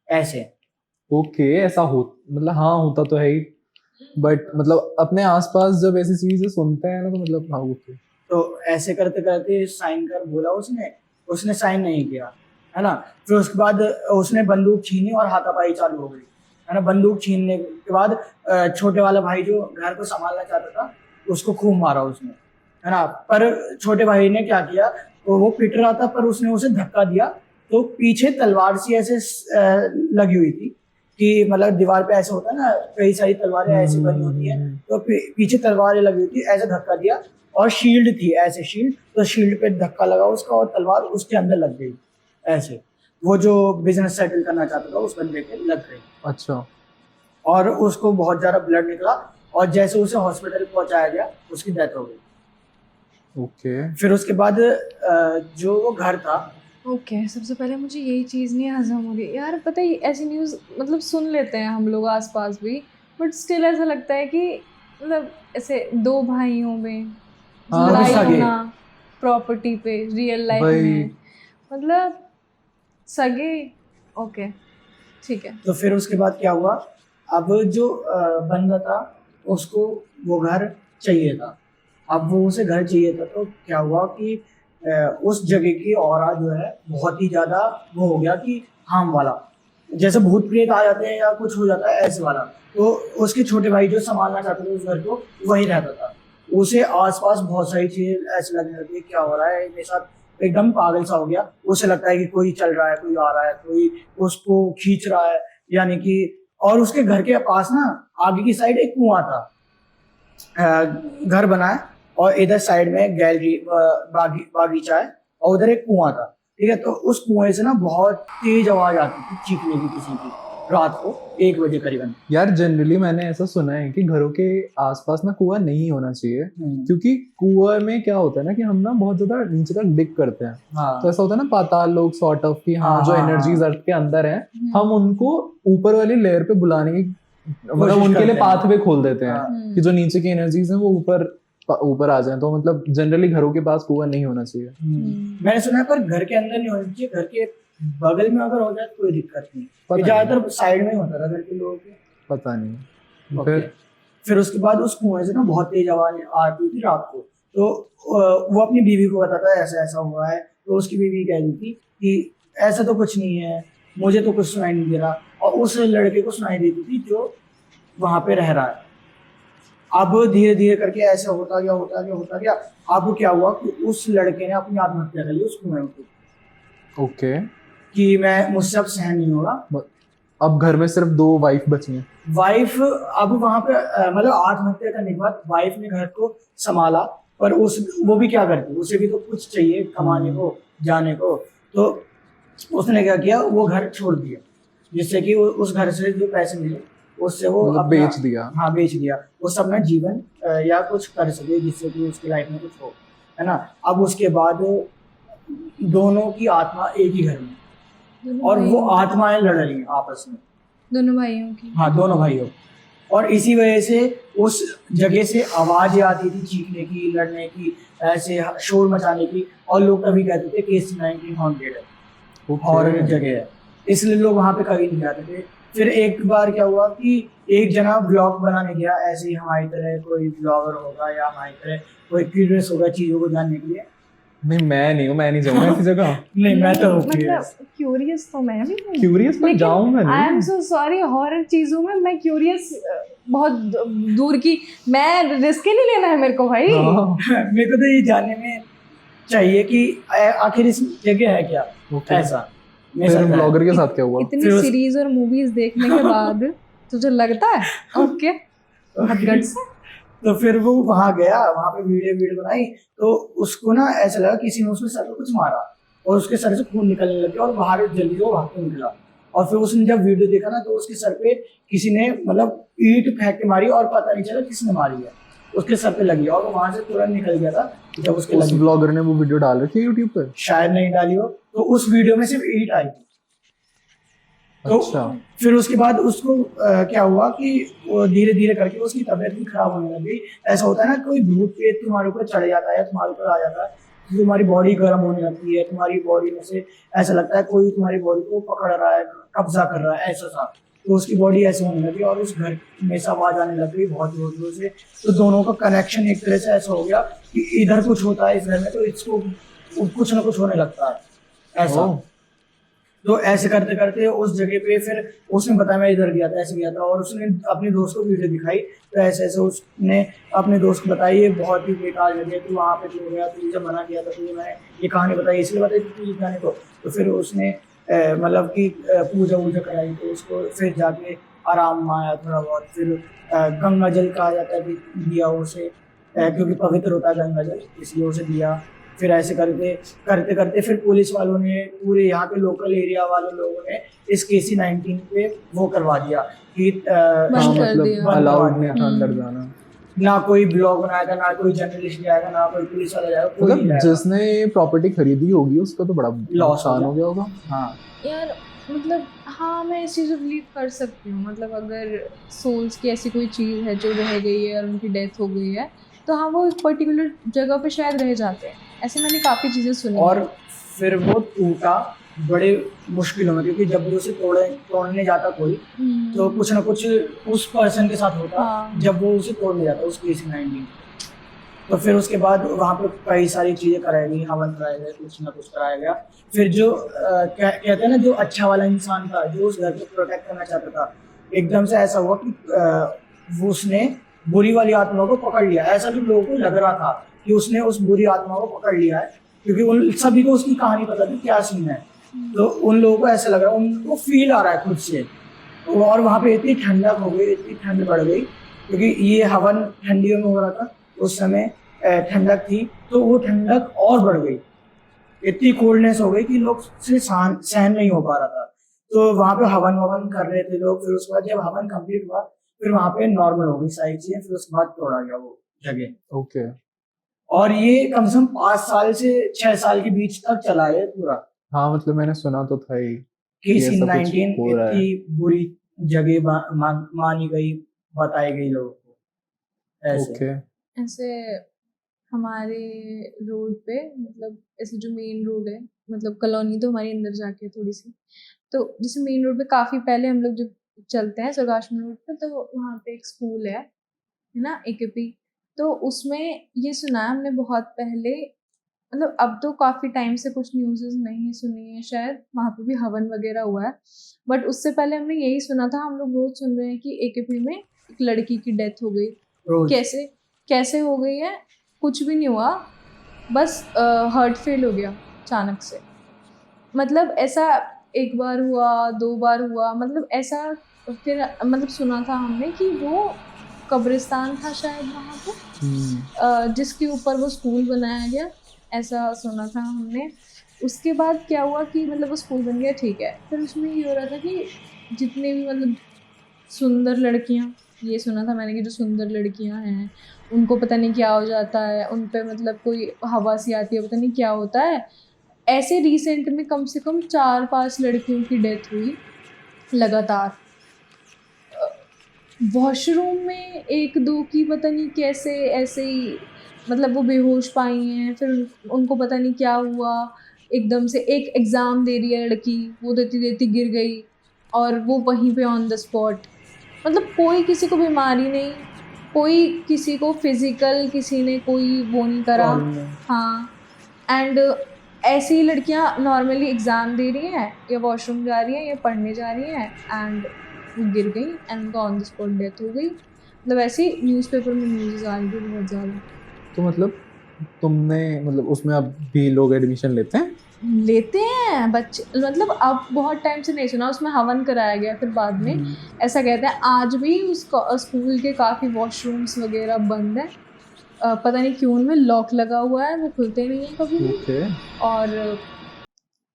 ऐसे। ओके, ऐसा हो मतलब हाँ होता तो है ही, बट मतलब अपने आसपास जब ऐसी चीजें सुनते हैं ना तो मतलब हाँ ओके। तो ऐसे करते करते साइन कर बोला उसने साइन नहीं किया, है ना। फिर उसके बाद उसने बंदूक छीनी और हाथापाई चालू हो गई, है ना। बंदूक छीनने के बाद छोटे वाला भाई जो घर को संभालना चाहता था उसको खूब मारा उसने, है ना। पर छोटे भाई ने क्या किया, तो वो पिट रहा था पर उसने उसे धक्का दिया, तो पीछे तलवार सी ऐसे लगी हुई थी कि मतलब दीवार पे ऐसे होता है ना, कई सारी तलवारें ऐसी बनी होती है, तो पीछे तलवारें लगी हुई थी, ऐसे धक्का दिया और शील्ड थी ऐसे शील्ड, तो शील्ड पे धक्का लगा उसका और तलवार उसके अंदर लग गई ऐसे। वो जो बिजनेस सेटल करना चाहता था उस बंदे के लग गई। अच्छा। और उसको बहुत ज्यादा ब्लड निकला और जैसे उसे हॉस्पिटल पहुंचाया गया उसकी डेथ हो गई। ओके। फिर उसके बाद जो वो घर था, ओके, सबसे पहले मुझे यही चीज़ नहीं हजम हो रही यार। पता है ऐसी न्यूज़ मतलब सुन लेते हैं हम लोग आसपास भी, बट स्टिल ऐसा लगता है कि मतलब ऐसे दो भाइयों में हाँ, लड़ाई सगे। होना प्रॉपर्टी पे रियल लाइफ भाई। में, मतलब सगे। ओके ठीक है। तो फिर उसके बाद क्या हुआ, अब जो बंदा था उसको वो घर चाहिए था। अब वो उसे घर चाहिए था, तो क्या हुआ कि उस जगह की ऑरा जो है बहुत ही ज्यादा वो हो गया कि हार्म वाला, जैसे भूत प्रेत आ जाते हैं या कुछ हो जाता है ऐसे वाला। तो उसके छोटे भाई जो संभालना चाहते थे उस घर को, वही रहता था। उसे आसपास बहुत सारी चीजें ऐसे लगने लगी, क्या हो रहा है मेरे साथ, एकदम पागल सा हो गया। उसे लगता है कि कोई चल रहा है, कोई आ रहा है, कोई उसको खींच रहा है, यानी कि। और उसके घर के पास ना आगे की साइड एक कुआं था, घर बना है और इधर साइड में गैलरी बागीचा है और उधर एक कुआं था, ठीक है। तो उस कुएं से ना बहुत तेज आवाज आती थी चीखने की किसी की, रात को 1 बजे करीबन। यार जनरली मैंने ऐसा सुना है कि घरों के आसपास ना कुआं नहीं होना चाहिए, क्योंकि कुआं में क्या होता है ना कि हम ना बहुत ज्यादा नीचे तक डिग करते हैं। हाँ, तो ऐसा होता है ना पाताल लोग सॉर्ट ऑफ कि हाँ जो हाँ, एनर्जीज अर्थ के अंदर है हम उनको ऊपर वाली लेयर पे बुलाने की मतलब कोशिश उनके लिए करते हैं। पाथवे खोल देते हैं हाँ। कि जो नीचे की एनर्जीज हैं वो ऊपर आ जाए। तो मतलब जनरली घरों के पास कुआं नहीं होना चाहिए। मैंने सुना है पर घर के अंदर नहीं होना चाहिए, घर के बगल में अगर हो जाए तो कोई दिक्कत नहीं। पता ये नहीं। ज्यादातर साइड में ही होता था घर के लोगों के। पता नहीं। ओके। फिर उसके बाद उस कुएं से ना बहुत तेज आवाज आती थी रात को। तो वो अपनी बीवी को बताता है ऐसा ऐसा हुआ है, तो उसकी बीवी कह रही थी कि ऐसा तो कुछ नहीं है, मुझे तो कुछ सुनाई नहीं दे रहा। और उस लड़के को सुनाई देती थी जो वहां पे रह रहा है। अब धीरे धीरे करके ऐसा होता गया। अब क्या हुआ कि उस लड़के ने अपनी आत्महत्या कर ली उस कुएं में, ओके। कि मैं मुझसे अब सहन नहीं होगा। अब घर में सिर्फ 2 वाइफ बची हैं। वाइफ अब वहां पे मतलब आत्महत्या करने के बाद वाइफ ने घर को संभाला, पर वो भी क्या करती, उसे भी तो कुछ चाहिए कमाने को, जाने को। तो उसने क्या किया, वो घर छोड़ दिया, जिससे कि उस घर से जो पैसे मिले उससे वो मतलब बेच दिया। हाँ, बेच दिया। वो अपना जीवन या कुछ कर सके जिससे कि उसकी लाइफ में कुछ हो, है ना। अब उसके बाद दोनों की आत्मा एक ही घर में, और वो आत्माएं लड़ रही हैं आपस में, दोनों भाइयों की। हाँ दोनों भाइयों। और इसी वजह से उस जगह से आवाजें आती थी चीखने की, लड़ने की, ऐसे शोर मचाने की, और लोग कभी कहते थे कि KC-19 हॉन्टेड है, हॉरर जगह है, इसलिए लोग वहाँ पे कभी नहीं जाते थे। फिर एक बार क्या हुआ कि एक जना ब्लॉग बनाने गया, ऐसे ही हमारी तरह कोई ब्लॉगर होगा या हमारी तरह कोई क्यूरियस होगा चीजों को जानने के लिए। नहीं, मैं नहीं जाऊंगा ऐसी जगह। नहीं, मैं तो हूँ मतलब क्यूरियस तो मैं भी हूँ, क्यूरियस पर जाऊंगा आई एम नहीं। सो सॉरी, हॉरर चीजों में मैं क्यूरियस बहुत दूर की, मैं रिस्क ही नहीं लेना है मेरे को भाई। हाँ, मेरे को तो ये जानने में चाहिए कि आखिर इस जगह है क्या ओके। ऐसा। मेरे फिर साथ है। ब्लॉगर के साथ क्या हुआ? इतनी फिर उस- सीरीज और मूवीज देखने के बाद तुझे लगता है ओके बहुत गट्स है। तो फिर वो वहां गया, वहां पे वीडियो बनाई, तो उसको ना ऐसा लगा किसी ने उसके सर पे कुछ मारा और उसके सर से खून निकलने लग गया और बाहर जल्दी वो भाग के निकला। और फिर उसने जब वीडियो देखा ना, तो उसके सर पे किसी ने मतलब ईंट फेंक के मारी और पता नहीं चला किसने मारी है, उसके सर पे लगी और वो वहां से तुरंत निकल गया था। जब उसके उस लगी, ब्लॉगर ने वो वीडियो डाल रखी है यूट्यूब पे? शायद नहीं डाली हो, तो उस वीडियो में सिर्फ ईंट आई थी। तो अच्छा। फिर उसके बाद उसको क्या हुआ कि वो धीरे धीरे करके उसकी तबीयत भी खराब होने लगी। ऐसा होता है ना, कोई भूत प्रेत तुम्हारे ऊपर चढ़ जाता है, तुम्हारे ऊपर आ जाता है, तो तुम्हारी बॉडी गर्म होने लगती है, तुम्हारी बॉडी में से ऐसा लगता है कोई तुम्हारी बॉडी को पकड़ रहा है, कब्जा कर रहा है, ऐसा था। तो उसकी बॉडी ऐसे होने लगी और उस घर में से आवाज आने लग गई बहुत जोर जोर से। तो दोनों का कनेक्शन एक तरह से ऐसा हो गया कि इधर कुछ होता है इस घर में, तो इसको कुछ ना कुछ होने लगता है ऐसा। ओह। तो ऐसे करते करते उस जगह पे फिर उसने बताया मैं इधर गया था, ऐसे गया था, और उसने अपने दोस्त को वीडियो दिखाई। तो ऐसे ऐसे उसने अपने दोस्त को बताई ये बहुत ही बेकार जगह, तू वहाँ पे क्यों गया, तुझे जब मना किया था, तुझे मैंने ये कहानी बताई इसलिए बताई तुझे जाने को। तो फिर उसने मतलब कि पूजा वूजा कराई, तो उसको फिर जाके आराम आया थोड़ा बहुत। फिर गंगा जल कहा जाता है कि दिया उसे, क्योंकि पवित्र होता है गंगा जल, इसलिए उसे दिया। फिर ऐसे करते करते करते फिर पुलिस वालों ने, पूरे यहाँ पे लोकल एरिया वाले लोगों ने इस KC-19 पे वो करवा दिया कि बंद हाँ, कर मतलब दिया। अलाउड नहीं था अंदर जाना। ना कोई ब्लॉग बनाएगा, ना कोई जर्नलिस्ट जाएगा, ना कोई पुलिस वाला जाएगा, कोई नहीं मतलब जाएगा। जिसने प्रॉपर्टी खरीदी होगी उसका तो बड़ा Loss हो नुकसान हो गया। गया होगा। हाँ, यार मतलब हाँ, मैं इस चीज़ को बिलीव कर सकती हूँ। मतलब अगर सोल्स की ऐसी कोई चीज़ है जो रह गई है और उनकी डेथ हो गई है, तो हाँ वो एक पर्टिकुलर जगह पे शायद रह जाते हैं। ऐसे मैंने काफ़ी चीज़ें सुनी और हैं। फिर वो टूटा बड़े मुश्किलों में, क्योंकि जब भी उसे तोड़ने जाता कोई, तो कुछ ना कुछ उस पर्सन के साथ होता हाँ। जब वो उसे तोड़ने जाता उस KC-19। तो फिर उसके बाद वहाँ पे कई सारी चीजें कराई गई, हवन कराया गया, कुछ ना कुछ कराया गया। फिर जो कहते हैं ना, जो अच्छा वाला इंसान था, जो उस घर को प्रोटेक्ट करना चाहता था, एकदम से ऐसा हुआ कि वो उसने बुरी वाली आत्मा को पकड़ लिया। ऐसा भी लोगों को लग रहा था कि उसने उस बुरी आत्मा को पकड़ लिया है, क्योंकि उन सभी को उसकी कहानी पता थी क्या सीन है। तो उन लोगों को ऐसा लग रहा है, उनको फील आ रहा है खुद से। और वहाँ पे इतनी ठंडक हो गई, इतनी ठंड बढ़ गई, क्योंकि ये हवन ठंडियों में हो रहा था उस समय, ठंडक थी, तो वो ठंडक और बढ़ गई, इतनी कोल्डनेस हो गई कि लोग से सहन नहीं हो पा रहा था। तो वहाँ पे हवन ववन कर रहे थे लोग। फिर उसके बाद जब हवन कंप्लीट हुआ, फिर वहाँ पे नॉर्मल हो गई सारी चीजें। फिर उसके बाद तोड़ा गया वो जगह। ओके। और ये कम से कम 5 साल से 6 साल के बीच तक चला है पूरा। हाँ, मतलब मैंने सुना तो था ही कि ऐसा कुछ KC-19 हो रहा है। इतनी बुरी जगह मानी गई, बताई गई लोगों को ऐसे। ओके। ऐसे हमारे रोड पे, मतलब ऐसे जो मेन रोड है, मतलब कॉलोनी तो हमारी अंदर जाके थोड़ी सी, तो जैसे मेन रोड पे काफ़ी पहले हम लोग जब चलते हैं सरगाशम रोड पे, तो वहाँ पे एक स्कूल है ना, AKP। तो उसमें ये सुना है हमने बहुत पहले, मतलब अब तो काफ़ी टाइम से कुछ न्यूज़ नहीं सुनी है शायद, वहाँ पे भी हवन वगैरह हुआ है, बट उससे पहले हमने यही सुना था, हम लोग रोज सुन रहे हैं कि AKP में एक लड़की की डेथ हो गई। रोज कैसे कैसे हो गई है, कुछ भी नहीं हुआ, बस हार्ट फेल हो गया अचानक से। मतलब ऐसा एक बार हुआ, 2 बार हुआ, मतलब ऐसा। फिर मतलब सुना था हमने कि वो कब्रिस्तान था शायद वहाँ पे, जिसके ऊपर वो स्कूल बनाया गया, ऐसा सुना था हमने। उसके बाद क्या हुआ कि मतलब वो स्कूल बन गया, ठीक है, फिर उसमें ये हो रहा था कि जितने भी मतलब सुंदर लड़कियां, ये सुना था मैंने कि जो सुंदर लड़कियां हैं उनको पता नहीं क्या हो जाता है, उन पे मतलब कोई हवा सी आती है, पता नहीं क्या होता है। ऐसे रिसेंट में कम से कम 4-5 लड़कियों की डेथ हुई लगातार। वॉशरूम में एक दो की पता नहीं कैसे ऐसे ही मतलब वो बेहोश पाई हैं, फिर उनको पता नहीं क्या हुआ, एकदम से एक एग्ज़ाम दे रही है लड़की, वो देती देती गिर गई और वो वहीं पे ऑन द स्पॉट। मतलब कोई किसी को बीमारी नहीं, कोई किसी को फिजिकल किसी ने कोई वो नहीं करा। हाँ, एंड ऐसी ही लड़कियां नॉर्मली एग्ज़ाम दे रही हैं या वॉशरूम जा रही हैं या पढ़ने जा रही हैं एंड वो गिर गई एंड उनका ऑन द स्पॉट डेथ हो गई। मतलब ऐसे ही न्यूज़पेपर में न्यूज़ आ रही थी बहुत ज़्यादा। तो मतलब तुमने मतलब उसमें अब भी लोग एडमिशन लेते हैं? लेते हैं बच्चे, मतलब अब बहुत टाइम से नहीं सुना, उसमें हवन कराया गया फिर बाद में। ऐसा कहते हैं आज भी उस स्कूल के काफ़ी वॉशरूम्स वगैरह बंद हैं, पता नहीं क्यों उनमें लॉक लगा हुआ है, वो खुलते नहीं हैं कभी भी। ओके। और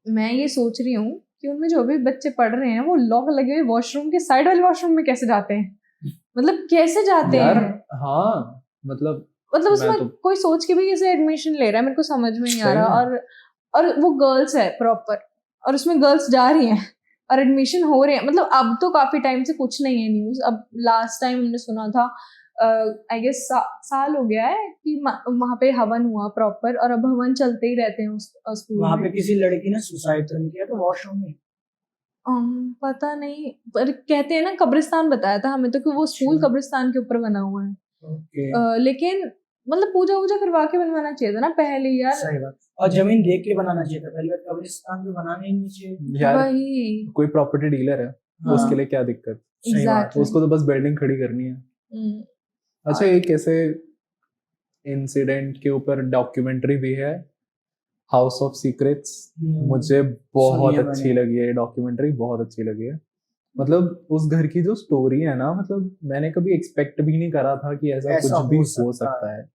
मैं ये सोच रही हूँ कि उनमें जो भी बच्चे पढ़ रहे हैं वो लॉक लगे हुए वॉशरूम के साइड वाले वॉशरूम में कैसे जाते हैं, मतलब कैसे जाते यार हैं। हाँ मतलब उसमें तो कोई सोच के भी कैसे एडमिशन ले रहा है, मेरे को समझ में नहीं आ सही रहा। में। और वो गर्ल्स है प्रॉपर, और उसमें गर्ल्स जा रही हैं और एडमिशन हो रहे हैं। मतलब अब तो काफी टाइम से कुछ नहीं है न्यूज, अब लास्ट टाइम हमने सुना था आई गेस साल हो गया है कि वहाँ पे हवन हुआ प्रॉपर, और अब हवन चलते ही रहते हैं उस स्कूल वहाँ में। पे किसी लड़की ने सुसाइड तो नहीं किया तो वॉशरूम में? पता नहीं, पर कहते हैं ना कब्रिस्तान बताया था हमें तो कि वो स्कूल अच्छा। कब्रिस्तान के ऊपर बना हुआ है। ओके, लेकिन मतलब पूजा वूजा करवा के बनवाना चाहिए था ना पहले यार। सही बात। और जमीन देख के बनाना चाहिए था, पहली बार कब्रिस्तान पे बनाना ही नहीं चाहिए। यार वही कोई प्रॉपर्टी डीलर है हाँ, उसके लिए क्या दिक्कत? सही बात। एग्जैक्टली। उसको तो बस बिल्डिंग खड़ी करनी है। अच्छा, एक ऐसे इंसिडेंट के ऊपर डॉक्यूमेंट्री भी है, हाउस ऑफ सीक्रेट्स। मुझे बहुत सुनी है अच्छी मैंने। लगी है ये डॉक्यूमेंट्री, बहुत अच्छी लगी है। मतलब उस घर की जो स्टोरी है ना, मतलब मैंने कभी एक्सपेक्ट भी नहीं करा था कि ऐसा ऐसा कुछ भी हो हो सकता सकता है।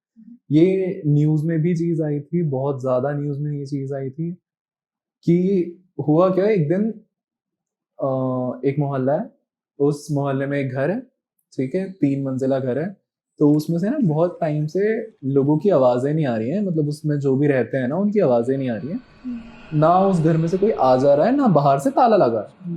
ये न्यूज में भी चीज आई थी, बहुत ज्यादा न्यूज में ये चीज आई थी कि हुआ क्या, एक दिन एक मोहल्ला है, उस मोहल्ले में एक घर है, ठीक है, 3 मंजिला घर है। तो उसमें से ना बहुत टाइम से लोगों की आवाजें नहीं आ रही हैं, मतलब उसमें जो भी रहते हैं ना उनकी आवाजें नहीं आ रही हैं। ना उस घर में से कोई आ जा रहा है, ना बाहर से ताला लगा है।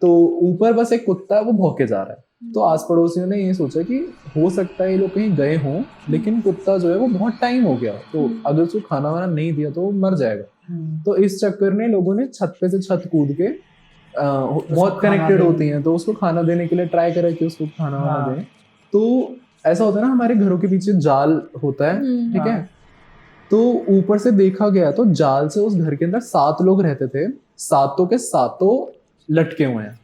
तो ऊपर बस एक कुत्ता है, वो भौंके जा रहा है। तो आस पड़ोसियों ने ये सोचा कि हो सकता है ये लोग कहीं गए हों, लेकिन कुत्ता जो है वो बहुत टाइम हो गया, तो अगर उसको खाना वाना नहीं दिया तो वो मर जाएगा। तो इस चक्कर में लोगों ने छत पे से छत कूद के बहुत कनेक्टेड होती हैं, तो उसको खाना देने के लिए ट्राई करा कि उसको खाना वाना दें। तो ऐसा होता है ना, हमारे घरों के पीछे जाल होता है, ठीक है। तो ऊपर से देखा गया तो जाल से उस घर के अंदर 7 लोग रहते थे, 7 के 7 लटके हुए हैं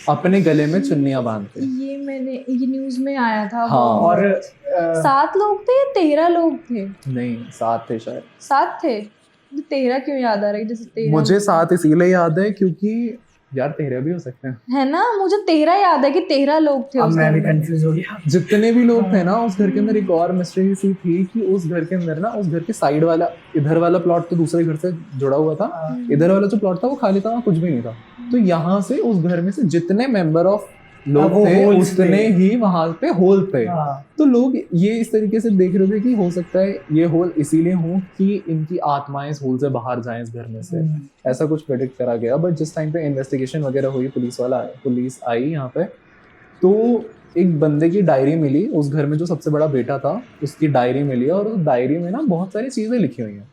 अपने गले में चुन्नियां बांध के। ये न्यूज में आया था। हाँ। और 7 लोग थे या 13 लोग थे? नहीं, 7 थे शायद। 7 थे। 13 क्यों याद आ रहा है? जैसे 13 मुझे 7 इसीलिए याद है क्योंकि यार 13 भी हो सकते हैं, है ना, मुझे 13 याद है कि 13 लोग थे अब उस मैं घर भी में। कंफ्यूज हो गया। जितने भी लोग थे ना उस घर के अंदर। एक और मिस्ट्री सी थी कि उस घर के अंदर ना, उस घर के साइड वाला, इधर वाला प्लॉट तो दूसरे घर से जुड़ा हुआ था, इधर वाला जो प्लॉट था वो खाली था, वहाँ कुछ भी नहीं था। तो यहाँ से उस घर में से जितने मेंबर ऑफ लोग वो थे holes उतने थे। ही वहां पे होल थे। हाँ, तो लोग ये इस तरीके से देख रहे थे कि हो सकता है ये होल इसीलिए हो कि इनकी आत्माएं इस होल से बाहर जाएं इस घर में से, ऐसा कुछ प्रेडिक्ट करा गया। बट जिस टाइम पे इन्वेस्टिगेशन वगैरह हुई, पुलिस आई यहाँ पे, तो एक बंदे की डायरी मिली उस घर में, जो सबसे बड़ा बेटा था उसकी डायरी मिली, और उस डायरी में ना बहुत सारी चीजें लिखी हुई हैं।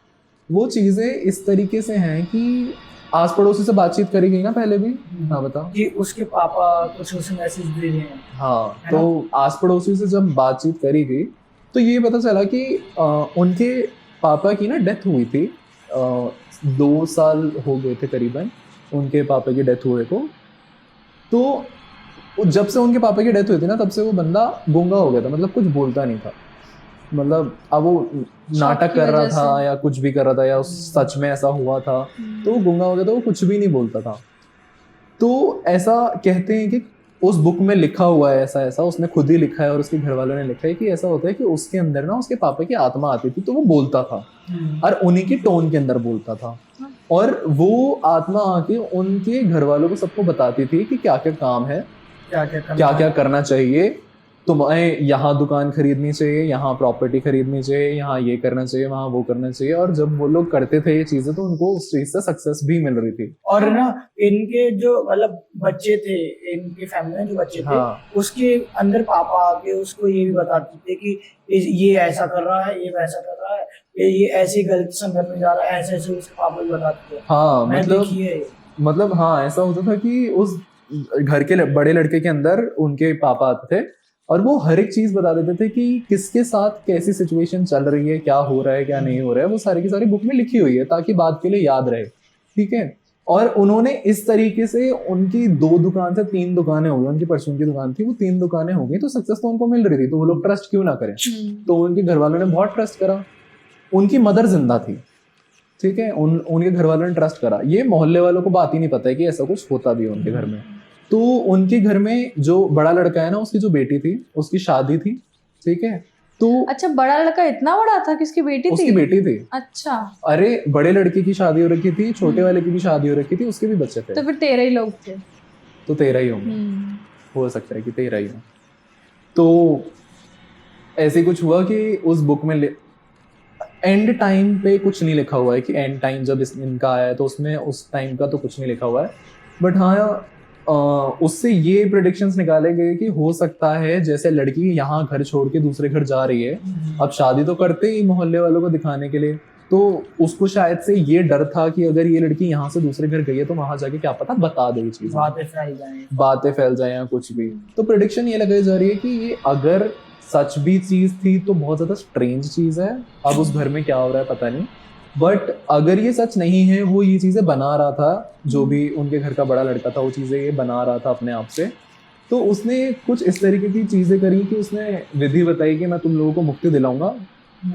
वो चीजें इस तरीके से हैं कि आस पड़ोसी से बातचीत करी गई ना पहले भी। हाँ बताओ। कि उसके पापा कुछ उसे मैसेज दे रहे हैं। हाँ, तो आस पड़ोसी से जब बातचीत करी गई तो ये पता चला कि उनके पापा की ना डेथ हुई थी। 2 साल हो गए थे करीबन उनके पापा की डेथ हुए को। तो जब से उनके पापा की डेथ हुई थी ना, तब से वो बंदा गूंगा हो गया था, मतलब कुछ बोलता नहीं था। मतलब अब वो नाटक कर रहा था या कुछ भी कर रहा था, या सच में ऐसा हुआ था, तो वो गूंगा हो गया था, वो कुछ भी नहीं बोलता था। तो ऐसा कहते हैं कि उस बुक में लिखा हुआ है, ऐसा ऐसा उसने खुद ही लिखा है और उसके घर वालों ने लिखा है कि ऐसा होता है कि उसके अंदर ना उसके पापा की आत्मा आती थी, तो वो बोलता था और उन्हीं की टोन के अंदर बोलता था, और वो आत्मा आके उनके घर वालों को सबको बताती थी कि क्या क्या काम है, क्या क्या करना चाहिए, तुम्हें यहाँ दुकान खरीदनी चाहिए, यहाँ प्रॉपर्टी खरीदनी चाहिए, यहाँ ये करना चाहिए, वहाँ वो करना चाहिए। और जब वो लोग करते थे ये चीजें तो उनको उस चीज से सक्सेस भी मिल रही थी। और ना इनके जो मतलब बच्चे थे, इनके फैमिली में जो बच्चे थे, हाँ उसके अंदर पापा आके उसको ये भी बताते थे कि ये ऐसा कर रहा है, ये वैसा कर रहा है, ये ऐसी गलत संगत में जा रहा है, ऐसे ऐसे उसके पापा भी बताते थे। हाँ मतलब हाँ ऐसा होता था कि उस घर के बड़े लड़के के अंदर उनके पापा आते थे और वो हर एक चीज बता देते थे कि किसके साथ कैसी सिचुएशन चल रही है, क्या हो रहा है, क्या नहीं हो रहा है। वो सारी की सारी बुक में लिखी हुई है ताकि बाद के लिए याद रहे, ठीक है। और उन्होंने इस तरीके से उनकी 2 दुकान से 3 दुकानें हो गई, उनकी परचून की दुकान थी, वो 3 दुकानें हो गई, तो सक्सेस तो उनको मिल रही थी, तो वो लोग ट्रस्ट क्यों ना करें। तो उनके घर वालों ने बहुत ट्रस्ट करा। उनकी मदर जिंदा थी, ठीक है, उनके घर वालों ने ट्रस्ट करा। ये मोहल्ले वालों को बात ही नहीं पता है कि ऐसा कुछ होता भी है उनके घर में। तो उनके घर में जो बड़ा लड़का है ना, उसकी जो बेटी थी, उसकी शादी थी, ठीक है। तो अच्छा, बड़ा लड़का इतना बड़ा था कि उसकी बेटी थी? उसकी बेटी थी। अच्छा। अरे बड़े लड़के की शादी हो रखी थी, छोटे वाले की भी शादी हो रखी थी, उसके भी बच्चे थे। तो फिर 13 ही लोग थे। तो 13 ही होंगे, हो सकता है कि 13 ही हो। तो ऐसे कुछ हुआ कि उस बुक में एंड टाइम पे कुछ नहीं लिखा हुआ है कि एंड टाइम जब इनका आया तो उसमें उस टाइम का तो कुछ नहीं लिखा हुआ है। बट हाँ उससे ये प्रेडिक्शंस निकाले गए कि हो सकता है जैसे लड़की यहाँ घर छोड़ के दूसरे घर जा रही है, अब शादी तो करते ही मोहल्ले वालों को दिखाने के लिए, तो उसको शायद से ये डर था कि अगर ये लड़की यहाँ से दूसरे घर गई है तो वहां जाके क्या पता बता दे चीज, बातें फैल जाए या कुछ भी। तो प्रेडिक्शन ये लगाई जा रही है कि ये अगर सच भी चीज थी तो बहुत ज्यादा स्ट्रेंज चीज है। अब उस घर में क्या हो रहा है पता नहीं, बट अगर ये सच नहीं है, वो ये चीजें बना रहा था, जो भी उनके घर का बड़ा लड़का था वो चीजें ये बना रहा था अपने आप से, तो उसने कुछ इस तरीके की चीजें करी कि उसने विधि बताई कि मैं तुम लोगों को मुक्ति दिलाऊंगा,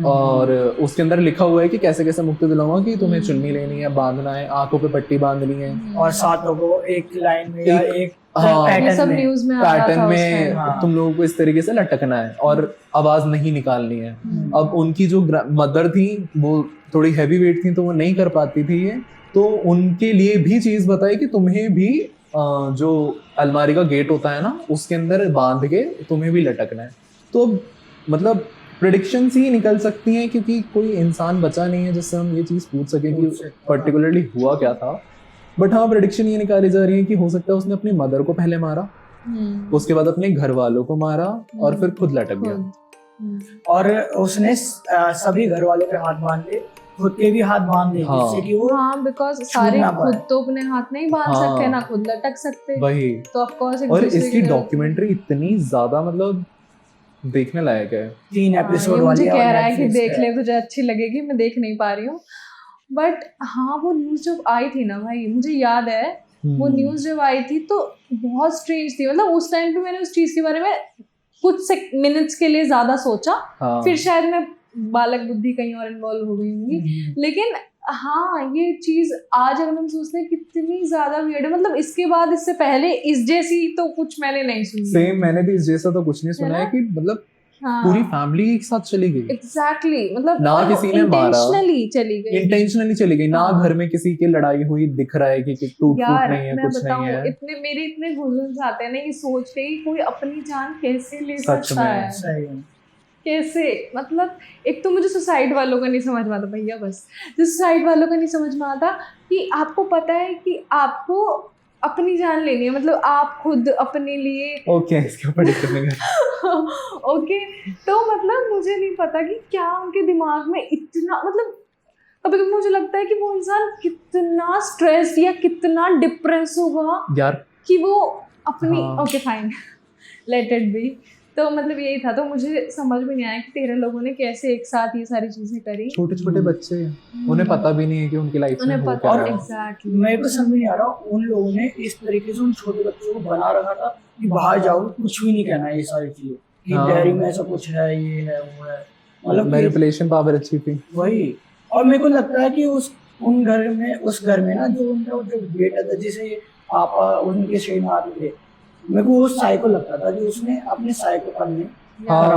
और उसके अंदर लिखा हुआ है कि कैसे कैसे मुक्ति दिलाऊंगा, कि तुम्हें चुन्नी लेनी है, बांधना है, आंखों पे पट्टी बांधनी है, और सातों को एक लाइन में या एक पैटर्न में तुम लोगों को इस तरीके से लटकना है और आवाज नहीं निकालनी है। अब उनकी जो मदर थी वो थोड़ी हैवी वेट थी तो वो नहीं कर पाती थी ये, तो उनके लिए भी चीज बताई कि तुम्हें भी जो अलमारी का गेट होता है ना उसके अंदर बांध के तुम्हें भी लटकना है। तो मतलब प्रेडिक्शंस ही निकल सकती हैं क्योंकि कोई इंसान बचा नहीं है जिससे हम ये चीज पूछ सके कि पर्टिकुलरली हुआ क्या था। बट हाँ प्रेडिक्शन ये निकाली जा रही है कि हो सकता है उसने अपनी मदर को पहले मारा, उसके बाद अपने घर वालों को मारा और फिर खुद लटक गया। और उसने सभी घर वालों के हाथ बांध ले, खुद के भी हाथ बांध ले, जिससे कि वो बिकॉज सारे खुद तो अपने हाथ नहीं बांध सकते ना खुद लटक सकते, वही तो ऑफ कोर्स। और इसकी डॉक्यूमेंट्री इतनी ज्यादा मतलब देखने लायक है। 3 एपिसोड मुझे कह रहा है कि देख ले, तुझे अच्छी लगेगी, मैं देख नहीं पा रही हूँ। बट हाँ वो न्यूज जब आई थी ना भाई, मुझे याद है वो न्यूज जब आई थी तो बहुत स्ट्रेंज थी। मतलब उस टाइम पे मैंने उस चीज के बारे में कुछ मिनट्स के लिए ज्यादा सोचा, फिर शायद मैं बालक बुद्धि कहीं और इन्वॉल्व हो गई होंगी। लेकिन हाँ ये चीज आज अगर हम सोचते हैं कितनी ज्यादा वियर्ड है। मतलब इसके बाद इससे पहले इस जैसी तो कुछ मैंने नहीं सुनी। सेम, मैंने भी इस जैसा तो कुछ नहीं सुना है कि मतलब पूरी फैमिली एक साथ चली गई। एग्जैक्टली, मतलब ना किसी ने मारा, इंटेंशनली चली गई ना, घर में किसी की लड़ाई हुई दिख रहा है कि टूट नहीं है, कुछ नहीं है। मेरे इतने गुस्से आते हैं ना ये सोच के कि कोई अपनी जान कैसे ले सकता है, कैसे। मतलब एक तो मुझे सुसाइड वालों का नहीं समझ में आता भैया, बस जो सुसाइड वालों का नहीं समझ में आता कि आपको पता है कि आपको अपनी जान लेनी है, मतलब आप खुद अपने लिए इसके ऊपर ओके। तो मतलब मुझे नहीं पता कि क्या उनके दिमाग में इतना, मतलब कभी कभी मुझे लगता है कि वो इंसान कितना स्ट्रेस या कितना डिप्रेस होगा यार कि वो अपनी okay fine let it be. तो मतलब यही था। तो मुझे समझ में नहीं आया कि 13 लोगों ने कैसे एक साथ ये सारी चीजें करी। छोटे छोटे बच्चे, उन्हें पता भी नहीं है कि उनकी लाइफ में हो क्या रहा है। एग्जैक्टली, मेरे को समझ नहीं आ रहा उन लोगों ने इस तरीके से उन छोटे बच्चों को बना रखा था कि बाहर जाओ कुछ भी नहीं कहना है ये सारी चीजें, कि डायरी में ऐसा कुछ है, ये है वो है, मतलब मैनिपुलेशन पावर अच्छी थी वही। और मेरे को लगता है कि उस घर में ना जो उनका जो बेटा था जिसे पापा उनके शरीर में आते थे, मेरे को वो साइको लगता था कि उसने अपने साइकोपन में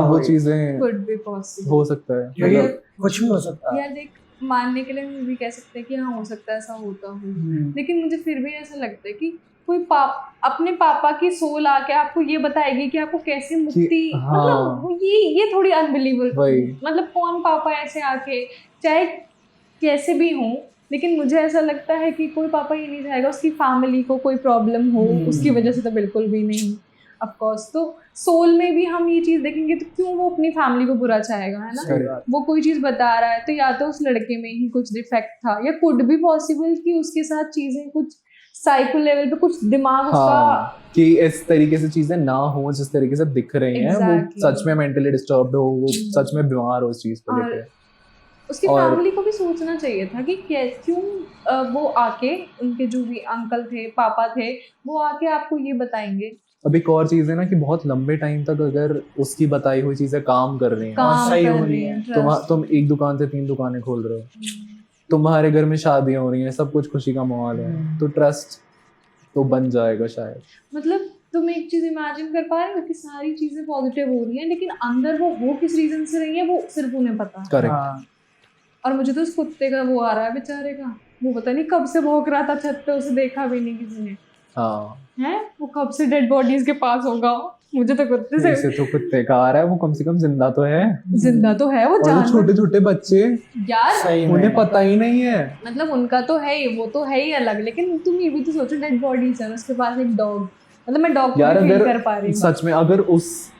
वो चीजें could be possible, हो सकता है, क्योंकि कुछ भी हो सकता है। यार देख मानने के लिए हम भी कह सकते हैं कि हाँ हो सकता है ऐसा होता हो, लेकिन मुझे फिर भी ऐसा लगता है कि कोई अपने पापा की सोल आके आपको ये बताएगी कि आपको कैसे मुक्ति, हाँ। मतलब ये थोड़ी अनबिलीवेबल। वही। मतलब कौन पापा ऐसे आके, चाहे कैसे भी हो, लेकिन मुझे ऐसा लगता है कि कोई पापा ये नहीं चाहेगा उसकी फैमिली को कोई प्रॉब्लम हो उसकी वजह से, तो बिल्कुल भी नहीं ऑफ कोर्स। तो सोल में भी हम ये चीज़ देखेंगे तो क्यों वो अपनी फैमिली को बुरा चाहेगा, है ना। वो कोई चीज़ बता रहा है तो या तो उस लड़के में ही कुछ डिफेक्ट था, या कुड भी पॉसिबल कि उसके साथ चीज़ें कुछ साइको लेवल पे कुछ दिमाग उसका कि इस तरीके से चीजें ना हो जिस तरीके से दिख रही हैं, वो सच में मेंटली डिस्टर्ब्ड हो, वो सच में बीमार हो उस चीज को लेकर। उसकी फैमिली को भी सोचना चाहिए था कि क्यों वो आके, उनके जो भी अंकल थे पापा थे, वो आके आपको ये बताएंगे। अब एक और चीज है ना कि बहुत लंबे टाइम तक अगर उसकी बताई हुई चीजें काम कर रही हैं, सही हो रही है, तुम एक दुकान से 3 दुकानें खोल रहे हो, तुम्हारे घर में शादियां हो रही हैं, सब कुछ खुशी का माहौल है, तो ट्रस्ट तो बन जाएगा शायद। मतलब तुम एक चीज इमेजिन कर पा रहे हो कि सारी चीजें पॉजिटिव हो रही हैं, लेकिन अंदर वो हो किस रीजन से रही है वो सिर्फ उन्हें पता है। करेक्ट। और मुझे तो उस कुत्ते का वो आ रहा है बेचारे का, वो पता नहीं कब से भौंक रहा था छत पे, उसे देखा भी नहीं किसी ने। हाँ है वो कब से डेड बॉडीज के पास होगा। मुझे तो कुत्ते से तो कुत्ते का आ रहा है, वो कम से कम जिंदा तो है। जिंदा तो है वो जानवर। छोटे छोटे बच्चे यार उन्हें पता ही नहीं है, मतलब उनका तो है ही, वो तो है ही अलग, लेकिन तुम ये भी तो सोचो डेड बॉडीज है, उसके पास एक डॉग, मतलब मैं डॉग को फील कर पा रही हूँ सच में। अगर उस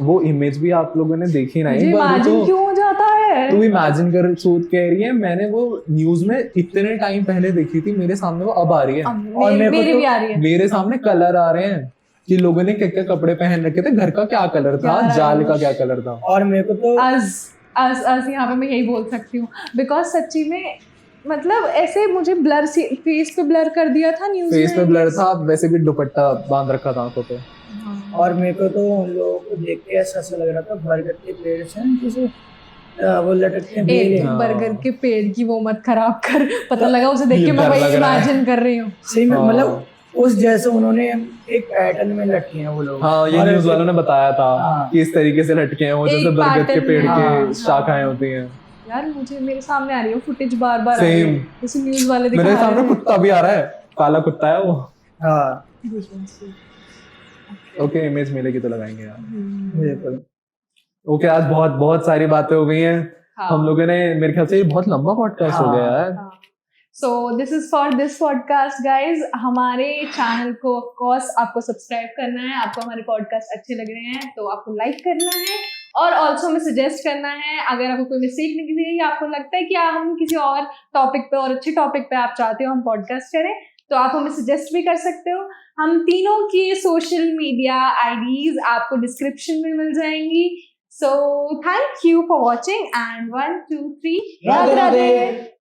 वो इमेज भी आप लोगों ने देखी ना, एक बार तो क्यों हो जाता है। तू इमेजिन कर, सोच कह रही है, मैंने वो न्यूज में इतने टाइम पहले देखी थी, मेरे सामने वो अब आ रही है, और मेरे भी आ रही है, मेरे सामने कलर आ रहे हैं कि लोगों ने क्या क्या कपड़े पहन रखे थे, घर का क्या कलर था, जाल का क्या कलर था। और मेरे को तो आज यहाँ पे मैं यही बोल सकती हूँ, बिकॉज सच्ची में मतलब ऐसे मुझे ब्लर फेस पे ब्लर कर दिया था न्यूज़ में, फेस पे ब्लर था, वैसे भी दुपट्टा बांध रखा था आंखों पे। और मेरे को तो उन लोगों को देख के ऐसा लग रहा था बरगद के पेड़ से जैसे वो लटकते हैं। बरगद के पेड़ की वो मत खराब कर, पता लगा उसे देख के मैं वही इमेजिन कर रही हूँ। सही में मतलब उस जैसे उन्होंने एक पैटर्न में लटके हैं वो लोग। हाँ, ये न्यूज़ वालों ने बताया था कि इस तरीके से लटके हैं वो, जैसे बरगद के पेड़ के शाखाएं होती हैं। यार मुझे मेरे सामने आ रही है फुटेज बार आ रही है, जैसे न्यूज़ वाले दिखा रहे हैं। मेरे सामने कुत्ता भी आ रहा है, काला कुत्ता है वो। हाँ ओके, इमेज मिलेगी तो लगाएंगे यार। ओके, आज बहुत सारी बातें हो गई हैं हम लोगों ने, मेरे ख्याल से ये बहुत लंबा पॉडकास्ट हो गया है। So this is for this podcast guys। हमारे चैनल को ऑफ कोर्स आपको सब्सक्राइब करना है, आपको हमारे पॉडकास्ट अच्छे लग रहे हैं तो आपको लाइक करना है, और ऑल्सो हमें सजेस्ट करना है अगर आपको कोई मिस्टेक निकली है या आपको लगता है कि हम किसी और टॉपिक पे और अच्छे टॉपिक पे आप चाहते हो हम पॉडकास्ट करें, तो आप हमें सजेस्ट भी कर सकते हो। हम तीनों की सोशल मीडिया आईडीज आपको डिस्क्रिप्शन में मिल जाएंगी। So thank you for watching and 1 2 3 Radhe Radhe.